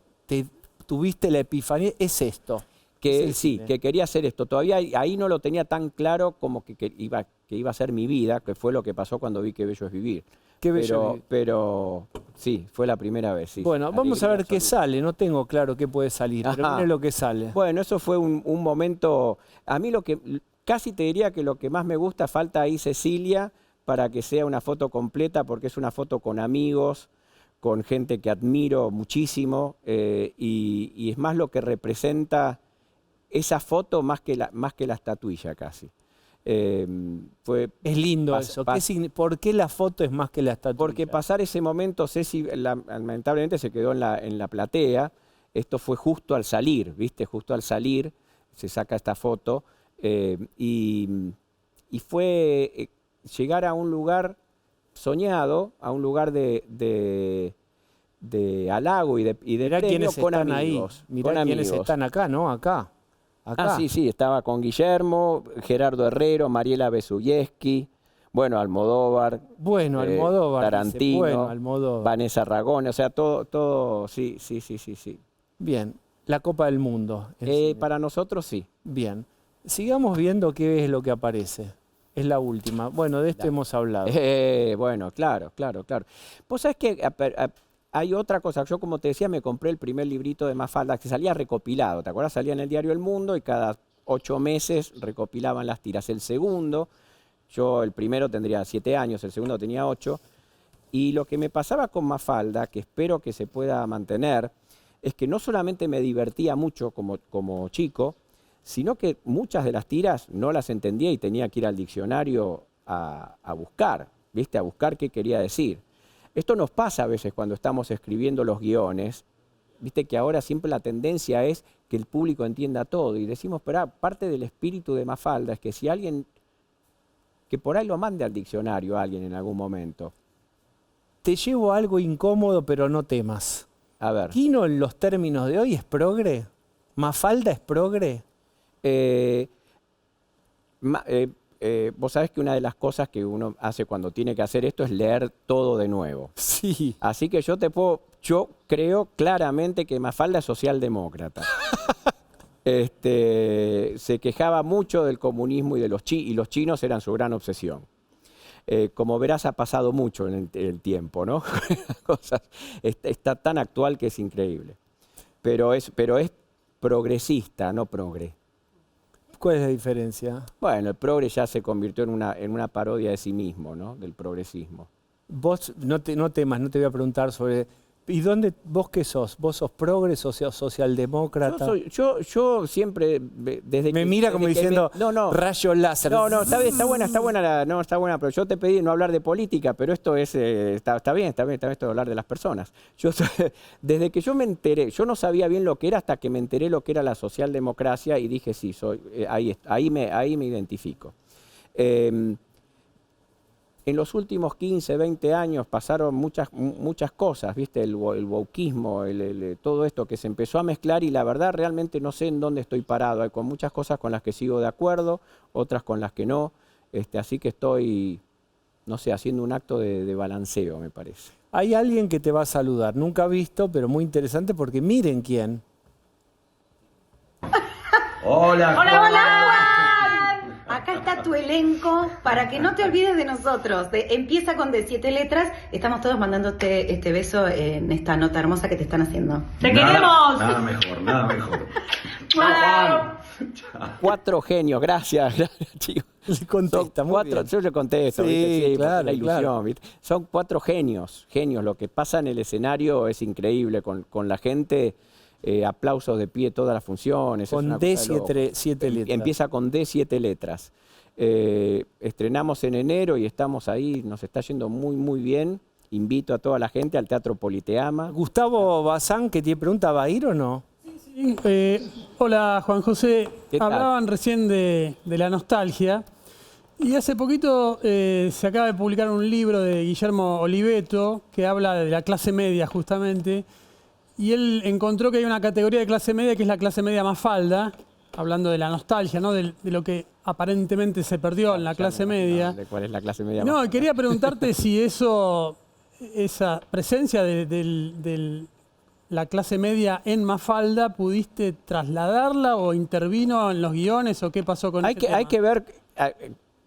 A: tuviste la epifanía, es esto.
N: Que quería hacer esto. Todavía ahí no lo tenía tan claro como que iba a ser mi vida, que fue lo que pasó cuando vi Qué bello es vivir. Pero sí, fue la primera vez. Sí.
A: Bueno, vamos a ver qué sale. No tengo claro qué puede salir, pero mire lo que sale.
N: Bueno, eso fue un momento... A mí casi te diría que lo que más me gusta, falta ahí Cecilia para que sea una foto completa, porque es una foto con amigos, con gente que admiro muchísimo, y es más lo que representa esa foto más que la estatuilla casi.
A: Es lindo eso. ¿Por qué la foto es más que la estatuilla?
N: Porque pasar ese momento, Ceci lamentablemente se quedó en la platea. Esto fue justo al salir, ¿viste? Justo al salir se saca esta foto. Y fue llegar a un lugar soñado, a un lugar de halago y de
A: mirá
N: premio
A: quiénes
N: con
A: están
N: amigos.
A: Ahí. Mirá quiénes están acá, ¿no? Acá. acá.
N: Ah, sí, estaba con Guillermo, Gerardo Herrero, Mariela Besuyevsky, bueno, Almodóvar.
A: Bueno, Almodóvar.
N: Tarantino,
A: Dice, bueno, Almodóvar.
N: Vanessa Ragone, o sea, todo, sí.
A: Bien, la Copa del Mundo.
N: Para nosotros sí.
A: Bien, sigamos viendo qué es lo que aparece. Es la última. Bueno, de esto hemos hablado.
N: Bueno, claro. Vos sabés que hay otra cosa. Yo, como te decía, me compré el primer librito de Mafalda que salía recopilado. ¿Te acuerdas? Salía en el diario El Mundo y cada 8 meses recopilaban las tiras. El segundo, yo el primero tendría 7 años, el segundo tenía 8. Y lo que me pasaba con Mafalda, que espero que se pueda mantener, es que no solamente me divertía mucho como chico, sino que muchas de las tiras no las entendía y tenía que ir al diccionario a buscar, ¿viste? A buscar qué quería decir. Esto nos pasa a veces cuando estamos escribiendo los guiones, ¿viste? Que ahora siempre la tendencia es que el público entienda todo y decimos, pero parte del espíritu de Mafalda es que si alguien, que por ahí lo mande al diccionario a alguien en algún momento.
A: Te llevo a algo incómodo, pero no temas.
N: A ver.
A: ¿Quino en los términos de hoy es progre? ¿Mafalda es progre?
N: Vos sabés que una de las cosas que uno hace cuando tiene que hacer esto es leer todo de nuevo.
A: Sí.
N: Así que yo creo claramente que Mafalda es socialdemócrata. Se quejaba mucho del comunismo y y los chinos eran su gran obsesión. Como verás, ha pasado mucho en el tiempo, ¿no? Está tan actual que es increíble. Pero es progresista, no progre.
A: ¿Cuál es la diferencia?
N: Bueno, el progre ya se convirtió en una parodia de sí mismo, ¿no? Del progresismo.
A: Vos no temas, no te voy a preguntar sobre... ¿Y vos qué sos? ¿Vos sos progre, socialdemócrata?
N: Yo siempre, desde
A: Me mira como diciendo, rayo láser.
N: No, está buena, pero yo te pedí no hablar de política, pero esto es, está bien esto de hablar de las personas. Desde que yo me enteré, yo no sabía bien lo que era hasta que me enteré lo que era la socialdemocracia y dije, sí, ahí me identifico. En los últimos 15, 20 años pasaron muchas cosas, ¿viste? El wokismo, todo esto que se empezó a mezclar y la verdad realmente no sé en dónde estoy parado. Hay con muchas cosas con las que sigo de acuerdo, otras con las que no. Así que estoy, no sé, haciendo un acto de balanceo, me parece.
A: Hay alguien que te va a saludar, nunca visto, pero muy interesante porque miren quién.
O: Hola, Juan. Acá está tu elenco para que no te olvides de nosotros. Empieza con de 7 letras. Estamos todos mandándote este beso en esta nota hermosa que te están haciendo. ¡Te queremos!
P: Nada mejor.
O: Chao.
N: 4 genios, gracias chicos.
A: Le contesta, muy bien.
N: Yo le contesto,
A: sí, claro,
N: la ilusión,
A: claro.
N: ¿viste? Son 4 genios. Lo que pasa en el escenario es increíble, con la gente, aplausos de pie todas las funciones.
A: Con D7 letras.
N: Empieza con D7 letras. Estrenamos en enero y estamos ahí, nos está yendo muy, muy bien. Invito a toda la gente al Teatro Politeama.
A: Gustavo Bazán, que te pregunta, ¿va a ir o no?
Q: Sí. Hola, Juan José. Hablaban recién de la nostalgia. Y hace poquito se acaba de publicar un libro de Guillermo Oliveto que habla de la clase media, justamente. Y él encontró que hay una categoría de clase media que es la clase media Mafalda, hablando de la nostalgia, ¿no? De lo que aparentemente se perdió en la clase media.
N: ¿De cuál es la clase media?
Q: No, quería preguntarte si esa presencia de la clase media en Mafalda, ¿pudiste trasladarla o intervino en los guiones o qué pasó con eso?
N: Hay que ver,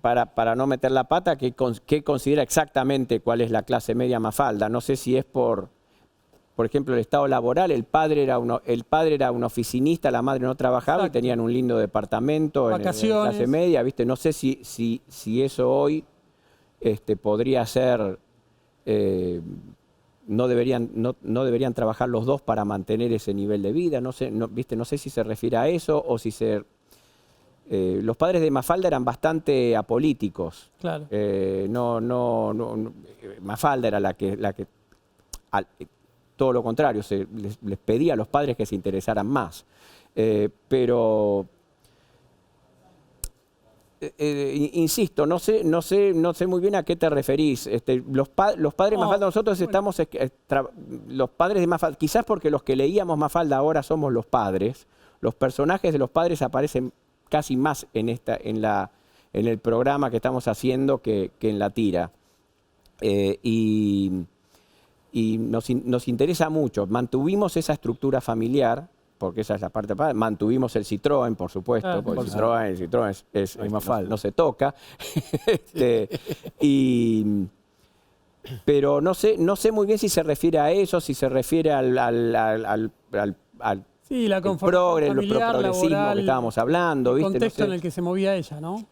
N: para no meter la pata, qué considera exactamente cuál es la clase media Mafalda. No sé si es por ejemplo, el estado laboral. El padre era un oficinista, la madre no trabajaba. Exacto. Y tenían un lindo departamento en la clase media, ¿viste? No sé si eso hoy podría ser... No deberían trabajar los dos para mantener ese nivel de vida. No sé si se refiere a eso o si los padres de Mafalda eran bastante apolíticos.
Q: Claro.
N: Mafalda era la que todo lo contrario, les pedía a los padres que se interesaran más. Pero insisto, no sé muy bien a qué te referís. Los padres de Mafalda, nosotros estamos, los padres de Mafalda, quizás porque los que leíamos Mafalda ahora somos los padres los personajes de los padres aparecen casi más en el programa que estamos haciendo que en la tira. Y nos interesa mucho. Mantuvimos esa estructura familiar, porque esa es la parte padre. Mantuvimos el Citroën, por supuesto, porque el Citroën no se toca. Pero no sé muy bien si se refiere a eso, si se refiere al
Q: sí, la
N: el progresismo
Q: laboral,
N: que estábamos hablando.
Q: El
N: ¿viste?
Q: contexto
N: No sé.
Q: en el que se movía ella, ¿no?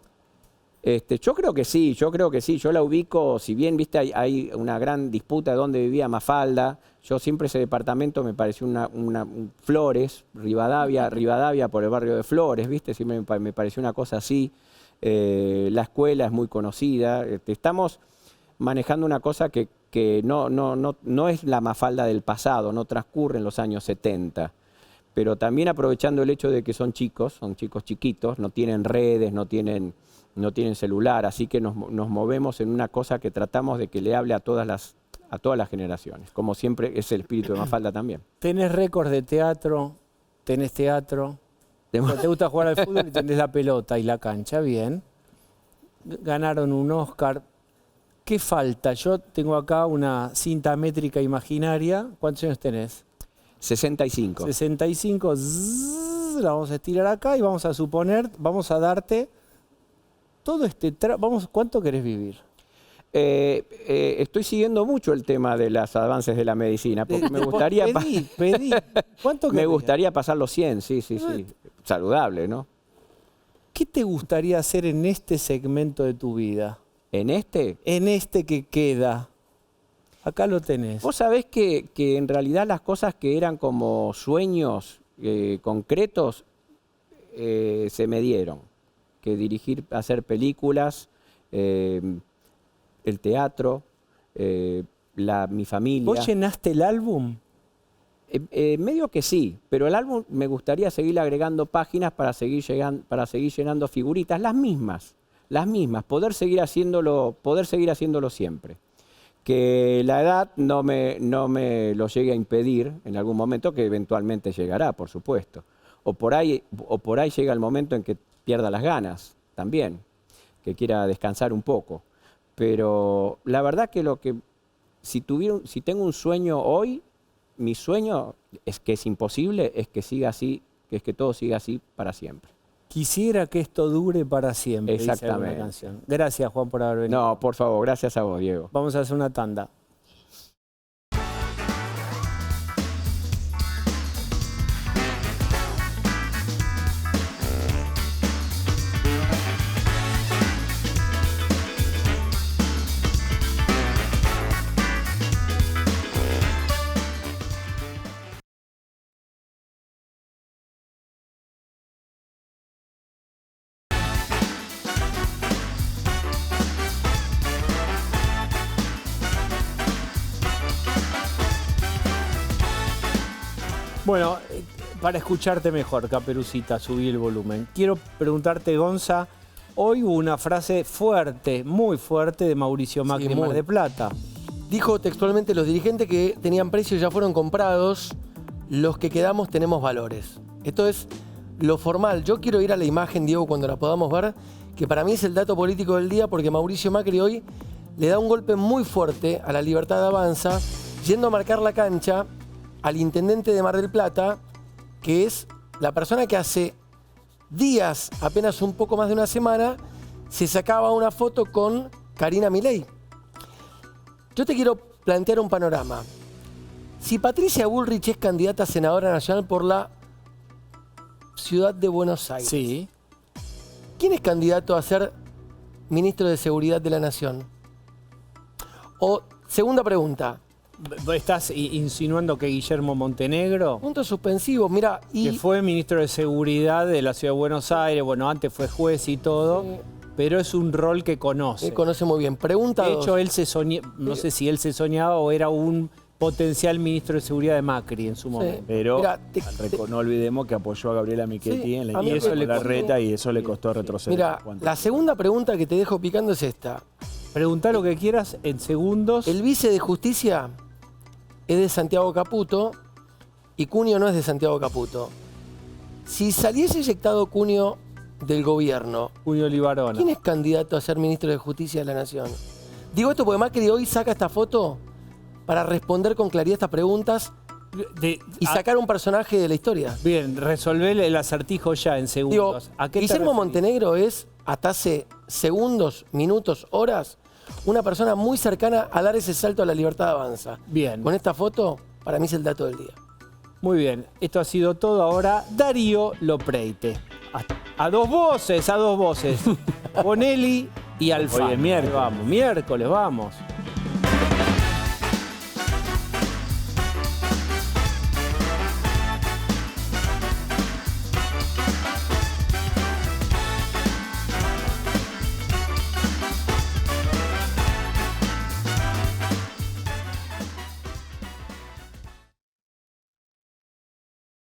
N: Yo creo que sí, yo la ubico, si bien viste hay una gran disputa de dónde vivía Mafalda, yo siempre ese departamento me pareció Flores, Rivadavia por el barrio de Flores, viste, sí me pareció una cosa así. La escuela es muy conocida, estamos manejando una cosa que no es la Mafalda del pasado, no transcurre en los años 70, pero también aprovechando el hecho de que son chicos chiquitos, no tienen redes, no tienen celular, así que nos movemos en una cosa que tratamos de que le hable a todas las generaciones, como siempre es el espíritu de Mafalda también.
A: Tenés récords de teatro, tenés teatro, te gusta jugar al fútbol y tenés la pelota y la cancha, bien. Ganaron un Oscar. ¿Qué falta? Yo tengo acá una cinta métrica imaginaria. ¿Cuántos años tenés?
N: 65.
A: 65, la vamos a estirar acá y vamos a darte todo este... ¿Cuánto querés vivir?
N: Estoy siguiendo mucho el tema de los avances de la medicina, porque me gustaría...
A: Pedí. ¿Cuánto
N: me gustaría pasar los 100, sí. Saludable, ¿no?
A: ¿Qué te gustaría hacer en este segmento de tu vida?
N: ¿En este?
A: En este que queda. Acá lo tenés.
N: Vos sabés que en realidad las cosas que eran como sueños concretos se me dieron. Que dirigir, hacer películas, el teatro, mi familia.
A: ¿Vos llenaste el álbum?
N: Medio que sí, pero el álbum me gustaría seguir agregando páginas para seguir llenando figuritas, las mismas, poder seguir haciéndolo siempre. Que la edad no me lo llegue a impedir en algún momento, que eventualmente llegará, por supuesto. O por ahí llega el momento en que pierda las ganas también, que quiera descansar un poco. Pero la verdad que si tengo un sueño hoy, mi sueño es que es imposible, es que siga así, es que todo siga así para siempre.
A: Quisiera que esto dure para siempre.
N: Exactamente.
A: Dice una canción. Gracias, Juan, por haber venido.
N: No, por favor, gracias a vos, Diego.
A: Vamos a hacer una tanda. Bueno, para escucharte mejor, Caperucita, subí el volumen. Quiero preguntarte, Gonza, hoy hubo una frase fuerte, muy fuerte, de Mauricio Macri en Mar del Plata.
D: Dijo textualmente: los dirigentes que tenían precios ya fueron comprados, los que quedamos tenemos valores. Esto es lo formal. Yo quiero ir a la imagen, Diego, cuando la podamos ver, que para mí es el dato político del día, porque Mauricio Macri hoy le da un golpe muy fuerte a la Libertad de Avanza, yendo a marcar la cancha al intendente de Mar del Plata, que es la persona que hace días, apenas un poco más de una semana, se sacaba una foto con Karina Milei. Yo te quiero plantear un panorama. Si Patricia Bullrich es candidata a senadora nacional por la ciudad de Buenos Aires,
A: sí,
D: ¿quién es candidato a ser ministro de Seguridad de la Nación? O, segunda pregunta.
A: ¿Estás insinuando que Guillermo Montenegro?
D: Punto suspensivo, mira.
A: Que fue ministro de Seguridad de la Ciudad de Buenos Aires, bueno, antes fue juez y todo, pero es un rol que conoce.
D: Conoce muy bien. Pregunta
A: De hecho, él no sé si él se soñaba o era un potencial ministro de Seguridad de Macri en su momento.
I: Pero no olvidemos que apoyó a Gabriela Michetti en la
A: eso le
I: reta y eso le costó retroceder.
D: Mira, la segunda pregunta que te dejo picando es esta.
A: Preguntá lo que quieras en segundos.
D: El vice de Justicia es de Santiago Caputo y Cunio no es de Santiago Caputo. Si saliese eyectado Cunio del gobierno,
A: Cunio Libarona,
D: ¿quién es candidato a ser ministro de Justicia de la Nación? Digo esto porque Macri hoy saca esta foto para responder con claridad estas preguntas y sacar un personaje de la historia.
A: Bien, resolver el acertijo ya en segundos.
D: Digo,
A: ¿A qué te
D: Guillermo
A: referís?
D: Montenegro es, hasta hace segundos, minutos, horas, una persona muy cercana a dar ese salto a la libertad avanza.
A: Bien.
D: Con esta foto, para mí es el dato del día.
A: Muy bien, esto ha sido todo. Ahora Darío Lopreite. A dos voces, Bonelli y Alfano.
I: Hoy es miércoles.
A: Vamos, miércoles, vamos.